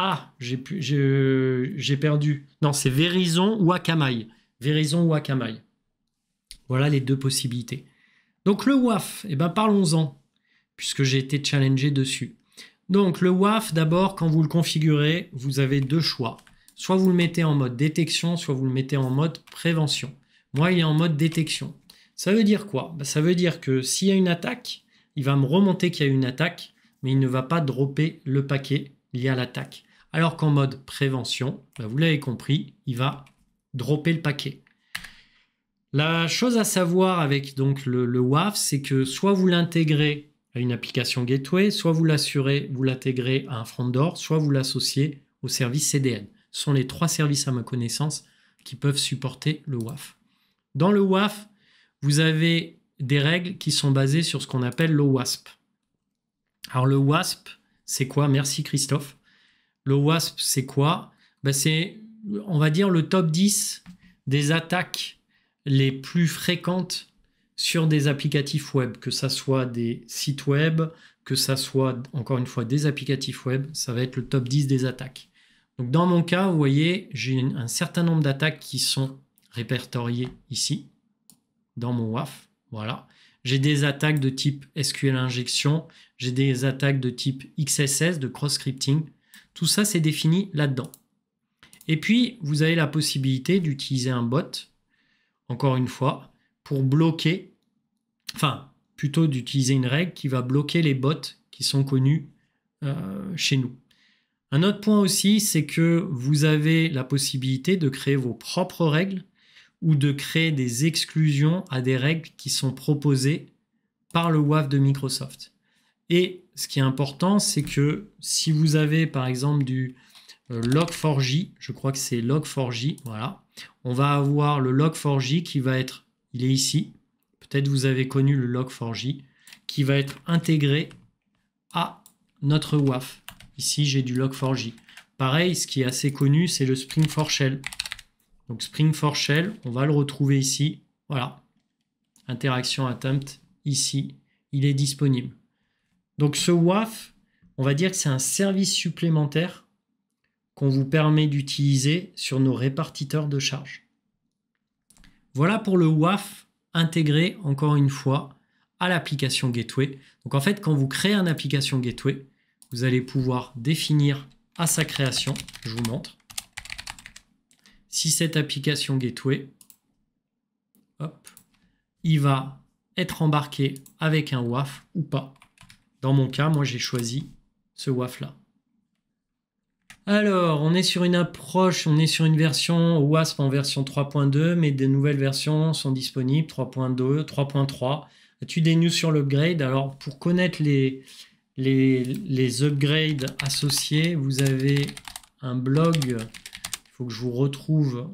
ah, j'ai perdu. Non, c'est Verizon ou Akamai. Verizon ou Akamai. Voilà les 2 possibilités. Donc le WAF, eh ben parlons-en, puisque j'ai été challengé dessus. Donc le WAF, d'abord, quand vous le configurez, vous avez 2 choix. Soit vous le mettez en mode détection, soit vous le mettez en mode prévention. Moi, il est en mode détection. Ça veut dire quoi? Ben, ça veut dire que s'il y a une attaque, il va me remonter qu'il y a une attaque, mais il ne va pas dropper le paquet lié à l'attaque. Alors qu'en mode prévention, ben, vous l'avez compris, il va dropper le paquet. La chose à savoir avec donc le WAF, c'est que soit vous l'intégrez à une application Gateway, soit vous l'intégrez à un front door, soit vous l'associez au service CDN. Ce sont les 3 services à ma connaissance qui peuvent supporter le WAF. Dans le WAF, vous avez des règles qui sont basées sur ce qu'on appelle l'OWASP. Alors le WASP, c'est quoi? Merci Christophe. Le WASP, c'est quoi? Ben, c'est, on va dire, le top 10 des attaques les plus fréquentes sur des applicatifs web, que ça soit des sites web, que ça soit, encore une fois, des applicatifs web, ça va être le top 10 des attaques. Donc dans mon cas, vous voyez, j'ai un certain nombre d'attaques qui sont répertoriées ici, dans mon WAF. Voilà. J'ai des attaques de type SQL injection, j'ai des attaques de type XSS, de cross-scripting. Tout ça, c'est défini là-dedans. Et puis, vous avez la possibilité d'utiliser un bot, encore une fois, pour bloquer, enfin, plutôt d'utiliser une règle qui va bloquer les bots qui sont connus chez nous. Un autre point aussi, c'est que vous avez la possibilité de créer vos propres règles ou de créer des exclusions à des règles qui sont proposées par le WAF de Microsoft. Et ce qui est important, c'est que si vous avez par exemple du Log4j, je crois que c'est Log4j, voilà, on va avoir le Log4j qui va être, il est ici, peut-être vous avez connu le Log4j, qui va être intégré à notre WAF. Ici, j'ai du Log4j. Pareil, ce qui est assez connu, c'est le Spring4Shell. Donc Spring4Shell, on va le retrouver ici, voilà, interaction attempt ici, il est disponible. Donc ce WAF, on va dire que c'est un service supplémentaire qu'on vous permet d'utiliser sur nos répartiteurs de charge. Voilà pour le WAF intégré, encore une fois, à l'application Gateway. Donc en fait, quand vous créez une application Gateway, vous allez pouvoir définir à sa création, je vous montre, si cette application Gateway, hop, il va être embarqué avec un WAF ou pas. Dans mon cas, moi j'ai choisi ce WAF là. Alors, on est sur une approche, on est sur une version WASP en version 3.2, mais de nouvelles versions sont disponibles, 3.2, 3.3. As-tu des news sur l'upgrade? Alors, pour connaître les upgrades associés, vous avez un blog, il faut que je vous retrouve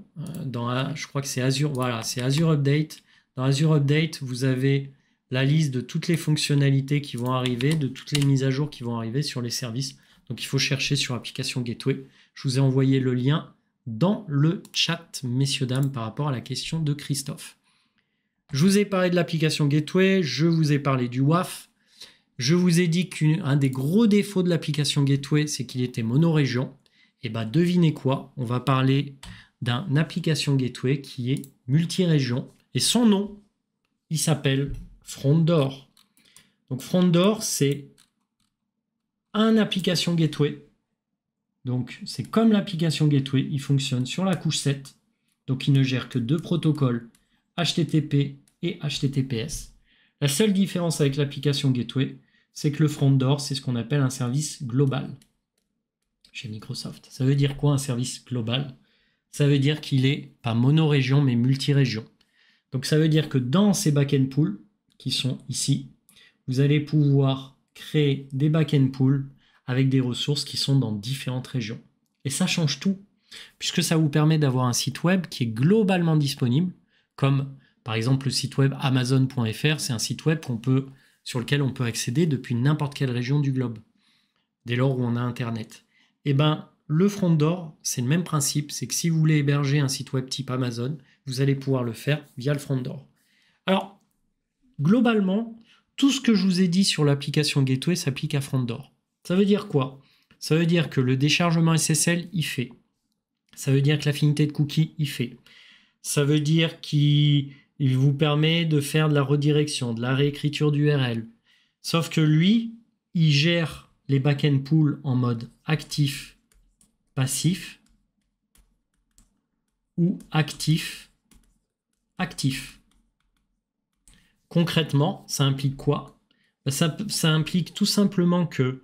dans, je crois que c'est Azure, voilà, c'est Azure Update. Dans Azure Update, vous avez la liste de toutes les fonctionnalités qui vont arriver, de toutes les mises à jour qui vont arriver sur les services. Donc, il faut chercher sur application Gateway. Je vous ai envoyé le lien dans le chat, messieurs, dames, par rapport à la question de Christophe. Je vous ai parlé de l'application Gateway, je vous ai parlé du WAF. Je vous ai dit qu'un des gros défauts de l'application Gateway, c'est qu'il était monorégion. Et bien, devinez quoi? On va parler d'une application Gateway qui est multirégion. Et son nom, il s'appelle Front-Door. Donc, Front-Door, c'est une application Gateway. Donc, c'est comme l'application Gateway, il fonctionne sur la couche 7. Donc, il ne gère que deux protocoles, HTTP et HTTPS. La seule différence avec l'application Gateway, c'est que le Front-Door, c'est ce qu'on appelle un service global chez Microsoft. Ça veut dire quoi un service global? Ça veut dire qu'il n'est pas monorégion, mais multirégion. Donc, ça veut dire que dans ces back-end pools, qui sont ici, vous allez pouvoir créer des back-end pools avec des ressources qui sont dans différentes régions. Et ça change tout, puisque ça vous permet d'avoir un site web qui est globalement disponible, comme par exemple le site web Amazon.fr, c'est un site web sur lequel on peut accéder depuis n'importe quelle région du globe, dès lors où on a Internet. Et bien, le Front-Door, c'est le même principe, c'est que si vous voulez héberger un site web type Amazon, vous allez pouvoir le faire via le Front-Door. Alors, globalement, tout ce que je vous ai dit sur l'application Gateway s'applique à Front-Door. Ça veut dire quoi? Ça veut dire que le déchargement SSL, il fait. Ça veut dire que l'affinité de cookies, il fait. Ça veut dire qu'il vous permet de faire de la redirection, de la réécriture d'URL. Sauf que lui, il gère les back-end pools en mode actif, passif ou actif, actif. Concrètement, ça implique quoi? Ça implique tout simplement que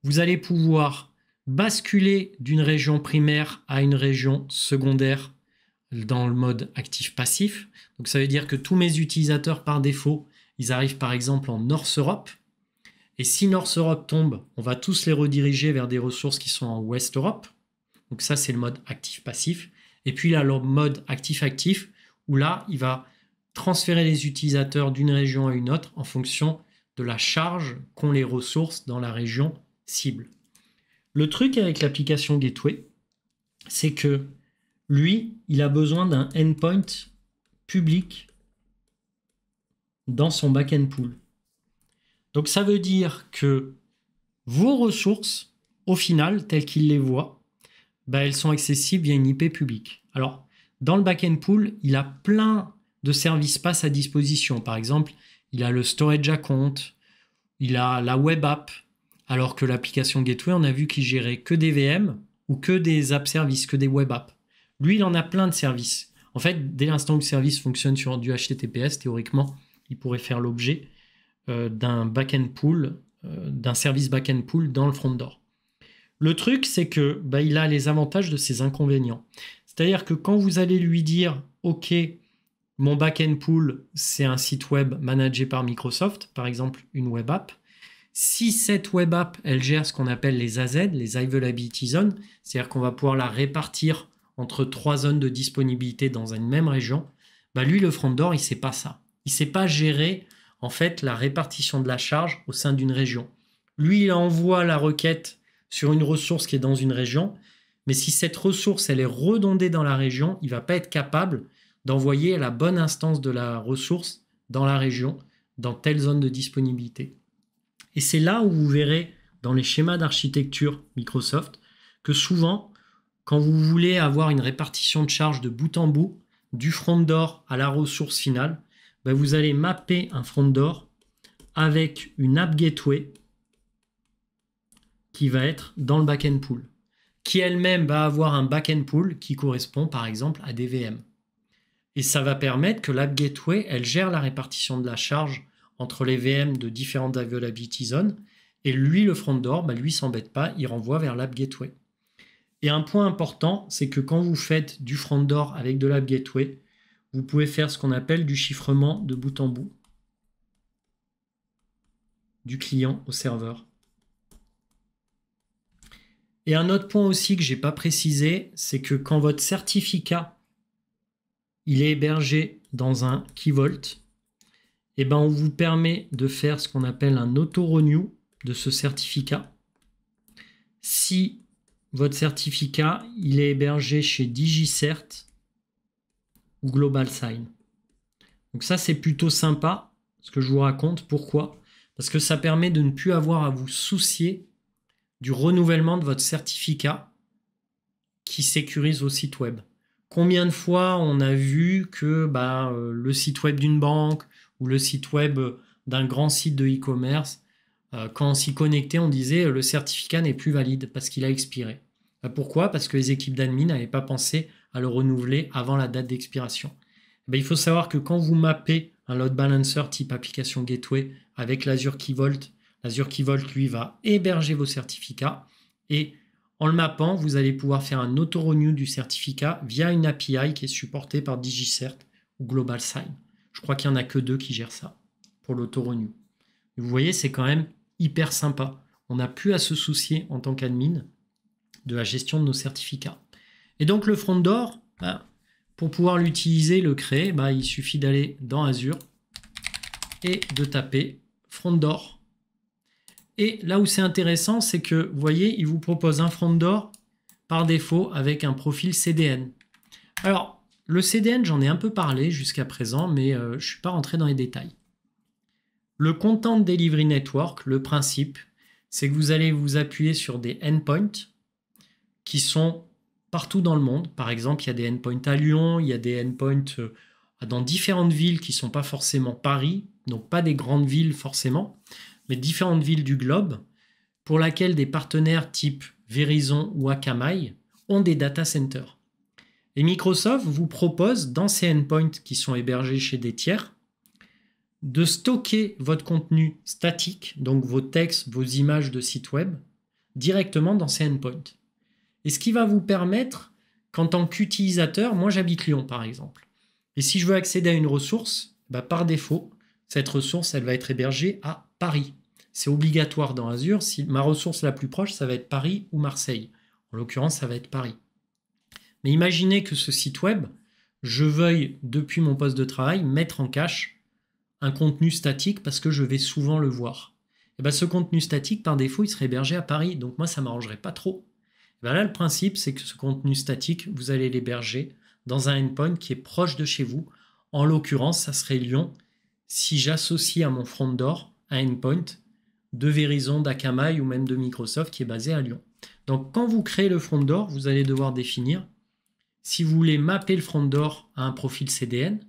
vous allez pouvoir basculer d'une région primaire à une région secondaire dans le mode actif-passif. Donc ça veut dire que tous mes utilisateurs par défaut, ils arrivent par exemple en North Europe. Et si North Europe tombe, on va tous les rediriger vers des ressources qui sont en West Europe. Donc ça, c'est le mode actif-passif. Et puis là, le mode actif-actif, où là, il va transférer les utilisateurs d'une région à une autre en fonction de la charge qu'ont les ressources dans la région cible. Le truc avec l'application Gateway, c'est que lui, il a besoin d'un endpoint public dans son backend pool. Donc ça veut dire que vos ressources, au final, telles qu'il les voit, elles sont accessibles via une IP publique. Alors, dans le backend pool, il a plein de services pass à disposition. Par exemple, il a le storage account, il a la web app, alors que l'application Gateway, on a vu qu'il gérait que des VM ou que des app services, que des web apps. Lui, il en a plein de services. En fait, dès l'instant où le service fonctionne sur du HTTPS, théoriquement, il pourrait faire l'objet d'un backend pool, d'un service backend pool dans le Front-Door. Le truc, c'est que il a les avantages de ses inconvénients. C'est-à-dire que quand vous allez lui dire « Ok, mon backend pool, c'est un site web managé par Microsoft, par exemple une web app. Si cette web app, elle gère ce qu'on appelle les AZ, les Availability Zones, c'est-à-dire qu'on va pouvoir la répartir entre 3 zones de disponibilité dans une même région, lui, le Front-Door, il ne sait pas ça. Il ne sait pas gérer en fait la répartition de la charge au sein d'une région. Lui, il envoie la requête sur une ressource qui est dans une région, mais si cette ressource, elle est redondée dans la région, il ne va pas être capable d'envoyer la bonne instance de la ressource dans la région dans telle zone de disponibilité. Et c'est là où vous verrez dans les schémas d'architecture Microsoft que souvent, quand vous voulez avoir une répartition de charge de bout en bout, du front door à la ressource finale, ben vous allez mapper un front door avec une app gateway qui va être dans le backend pool, qui elle-même va avoir un backend pool qui correspond par exemple à des VM. Et ça va permettre que l'app gateway, elle gère la répartition de la charge entre les VM de différentes availability zones, et lui, le front door, bah, lui, s'embête pas, il renvoie vers l'app gateway. Et un point important, c'est que quand vous faites du front door avec de l'app gateway, vous pouvez faire ce qu'on appelle du chiffrement de bout en bout, du client au serveur. Et un autre point aussi que je n'ai pas précisé, c'est que quand votre certificat il est hébergé dans un Key Vault, et ben on vous permet de faire ce qu'on appelle un auto-renew de ce certificat. Si votre certificat il est hébergé chez DigiCert ou GlobalSign. Donc ça c'est plutôt sympa ce que je vous raconte. Pourquoi? Parce que ça permet de ne plus avoir à vous soucier du renouvellement de votre certificat qui sécurise vos sites web. Combien de fois on a vu que le site web d'une banque ou le site web d'un grand site de e-commerce, quand on s'y connectait, on disait le certificat n'est plus valide parce qu'il a expiré. Pourquoi? Parce que les équipes d'admin n'avaient pas pensé à le renouveler avant la date d'expiration. Il faut savoir que quand vous mappez un load balancer type application gateway avec l'Azure Key Vault, l'Azure Key Vault lui va héberger vos certificats et en le mappant, vous allez pouvoir faire un auto-renew du certificat via une API qui est supportée par DigiCert ou GlobalSign. Je crois qu'il n'y en a que 2 qui gèrent ça pour l'auto-renew. Vous voyez, c'est quand même hyper sympa. On n'a plus à se soucier en tant qu'admin de la gestion de nos certificats. Et donc le front door, pour pouvoir l'utiliser, le créer, il suffit d'aller dans Azure et de taper front door. Et là où c'est intéressant, c'est que, vous voyez, il vous propose un front door par défaut avec un profil CDN. Alors, le CDN, j'en ai un peu parlé jusqu'à présent, mais je ne suis pas rentré dans les détails. Le Content Delivery Network, le principe, c'est que vous allez vous appuyer sur des endpoints qui sont partout dans le monde. Par exemple, il y a des endpoints à Lyon, il y a des endpoints dans différentes villes qui ne sont pas forcément Paris, donc pas des grandes villes forcément, mais différentes villes du globe, pour laquelle des partenaires type Verizon ou Akamai ont des data centers. Et Microsoft vous propose, dans ces endpoints qui sont hébergés chez des tiers, de stocker votre contenu statique, donc vos textes, vos images de site web, directement dans ces endpoints. Et ce qui va vous permettre qu'en tant qu'utilisateur, moi j'habite Lyon par exemple, et si je veux accéder à une ressource, par défaut, cette ressource elle va être hébergée à Paris. C'est obligatoire dans Azure. Si ma ressource la plus proche, ça va être Paris ou Marseille. En l'occurrence, ça va être Paris. Mais imaginez que ce site web, je veuille, depuis mon poste de travail, mettre en cache un contenu statique parce que je vais souvent le voir. Et ce contenu statique, par défaut, il serait hébergé à Paris. Donc moi, ça ne m'arrangerait pas trop. Là, le principe, c'est que ce contenu statique, vous allez l'héberger dans un endpoint qui est proche de chez vous. En l'occurrence, ça serait Lyon. Si j'associe à mon front door un endpoint de Verizon, d'Akamai ou même de Microsoft qui est basé à Lyon. Donc quand vous créez le front door, vous allez devoir définir si vous voulez mapper le front door à un profil CDN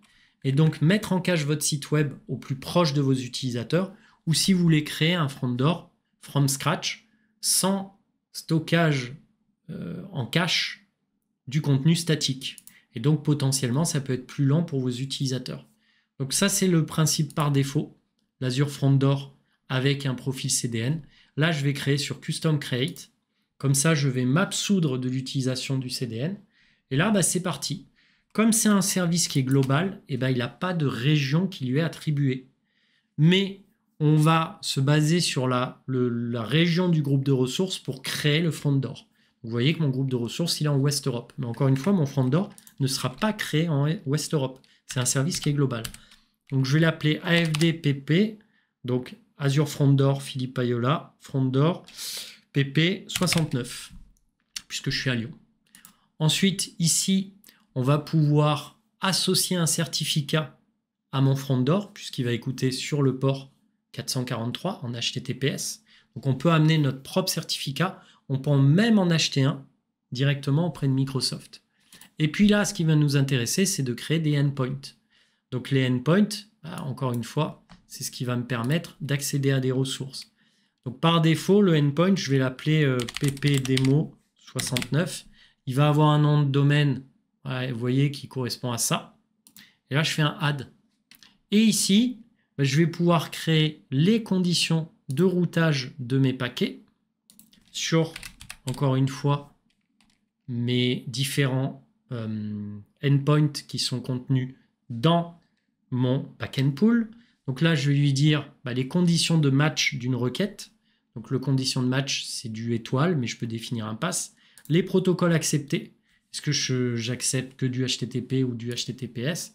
et donc mettre en cache votre site web au plus proche de vos utilisateurs, ou si vous voulez créer un front door from scratch sans stockage en cache du contenu statique. Et donc potentiellement ça peut être plus lent pour vos utilisateurs. Donc ça c'est le principe par défaut, l'Azure Front Door avec un profil CDN. Là, je vais créer sur Custom Create. Comme ça, je vais m'absoudre de l'utilisation du CDN. Et là, c'est parti. Comme c'est un service qui est global, il n'a pas de région qui lui est attribuée. Mais on va se baser sur la région du groupe de ressources pour créer le front door. Vous voyez que mon groupe de ressources, il est en West Europe. Mais encore une fois, mon front door ne sera pas créé en West Europe. C'est un service qui est global. Donc, je vais l'appeler AFDPP. Donc, Azure Front Door, Philippe Payola, Front Door, PP 69, puisque je suis à Lyon. Ensuite, ici, on va pouvoir associer un certificat à mon front door, puisqu'il va écouter sur le port 443 en HTTPS. Donc on peut amener notre propre certificat, on peut même en acheter un directement auprès de Microsoft. Et puis là, ce qui va nous intéresser, c'est de créer des endpoints. Donc les endpoints, encore une fois, c'est ce qui va me permettre d'accéder à des ressources. Donc par défaut, le endpoint, je vais l'appeler ppdemo69. Il va avoir un nom de domaine, vous voyez, qui correspond à ça. Et là, je fais un add. Et ici, je vais pouvoir créer les conditions de routage de mes paquets sur, encore une fois, mes différents endpoints qui sont contenus dans mon backend pool. Donc là, je vais lui dire les conditions de match d'une requête. Donc le condition de match, c'est du étoile, mais je peux définir un pass. Les protocoles acceptés. Est-ce que j'accepte que du HTTP ou du HTTPS?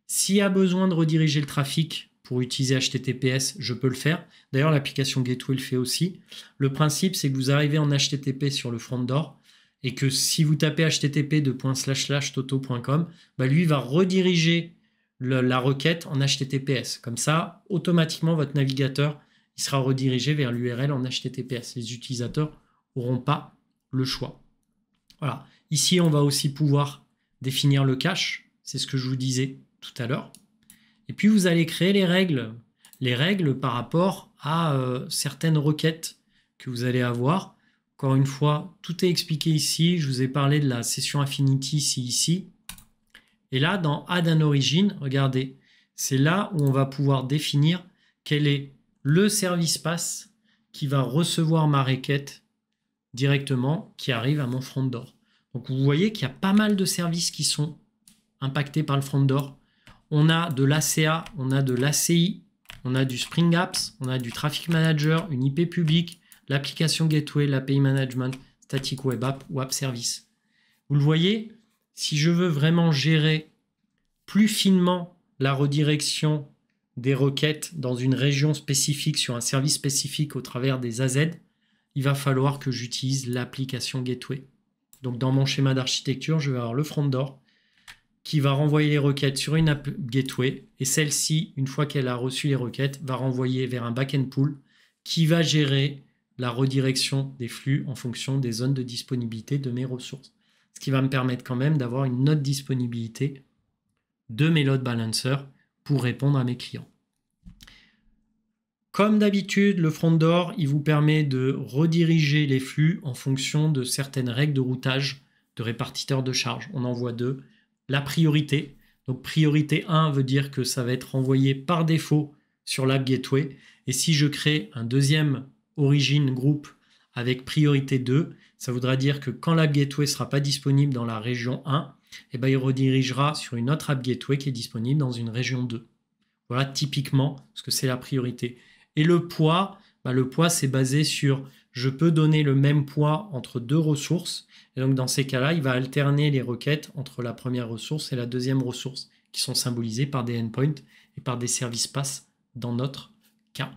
S'il y a besoin de rediriger le trafic pour utiliser HTTPS, je peux le faire. D'ailleurs, l'application Gateway le fait aussi. Le principe, c'est que vous arrivez en HTTP sur le front door et que si vous tapez http://toto.com, lui va rediriger la requête en HTTPS. Comme ça, automatiquement, votre navigateur il sera redirigé vers l'URL en HTTPS. Les utilisateurs n'auront pas le choix. Voilà. Ici, on va aussi pouvoir définir le cache. C'est ce que je vous disais tout à l'heure. Et puis, vous allez créer les règles. Les règles par rapport à certaines requêtes que vous allez avoir. Encore une fois, tout est expliqué ici. Je vous ai parlé de la session Affinity ici. Et là, dans Add an Origin, regardez, c'est là où on va pouvoir définir quel est le service pass qui va recevoir ma requête directement, qui arrive à mon front door. Donc, vous voyez qu'il y a pas mal de services qui sont impactés par le front door. On a de l'ACA, on a de l'ACI, on a du Spring Apps, on a du Traffic Manager, une IP publique, l'application Gateway, l'API Management, Static Web App ou App Service. Vous le voyez, si je veux vraiment gérer plus finement la redirection des requêtes dans une région spécifique sur un service spécifique au travers des AZ, il va falloir que j'utilise l'application Gateway. Donc dans mon schéma d'architecture, je vais avoir le front door qui va renvoyer les requêtes sur une app Gateway et celle-ci, une fois qu'elle a reçu les requêtes, va renvoyer vers un backend pool qui va gérer la redirection des flux en fonction des zones de disponibilité de mes ressources. Ce qui va me permettre quand même d'avoir une note disponibilité de mes load balancers pour répondre à mes clients. Comme d'habitude, le front door, il vous permet de rediriger les flux en fonction de certaines règles de routage de répartiteurs de charge. On en voit deux. La priorité. Donc priorité 1 veut dire que ça va être renvoyé par défaut sur l'app Gateway. Et si je crée un deuxième origin group avec priorité 2, ça voudra dire que quand l'app Gateway ne sera pas disponible dans la région 1, il redirigera sur une autre app Gateway qui est disponible dans une région 2. Voilà typiquement ce que c'est la priorité. Et le poids, c'est basé sur je peux donner le même poids entre deux ressources. Et donc dans ces cas-là, il va alterner les requêtes entre la première ressource et la deuxième ressource qui sont symbolisées par des endpoints et par des services pass dans notre cas.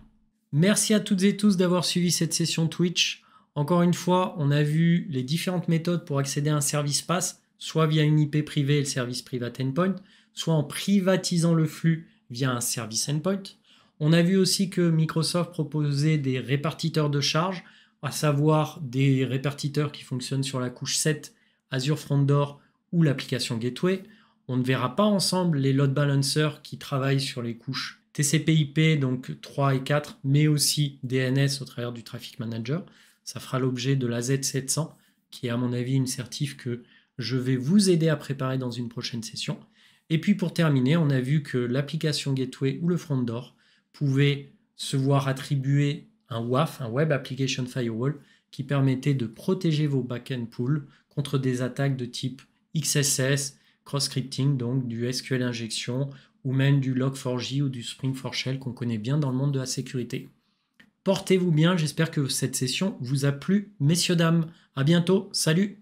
Merci à toutes et tous d'avoir suivi cette session Twitch. Encore une fois, on a vu les différentes méthodes pour accéder à un service pass, soit via une IP privée et le service private endpoint, soit en privatisant le flux via un service endpoint. On a vu aussi que Microsoft proposait des répartiteurs de charge, à savoir des répartiteurs qui fonctionnent sur la couche 7, Azure Front Door ou l'application Gateway. On ne verra pas ensemble les load balancers qui travaillent sur les couches TCP/IP, donc 3 et 4, mais aussi DNS au travers du Traffic Manager. Ça fera l'objet de la Z700, qui est à mon avis une certif que je vais vous aider à préparer dans une prochaine session. Et puis pour terminer, on a vu que l'application Gateway ou le front door pouvait se voir attribuer un WAF, un Web Application Firewall, qui permettait de protéger vos backend pools contre des attaques de type XSS, cross-scripting, donc du SQL injection, ou même du Log4j ou du Spring4Shell qu'on connaît bien dans le monde de la sécurité. Portez-vous bien, j'espère que cette session vous a plu. Messieurs, dames, à bientôt, salut!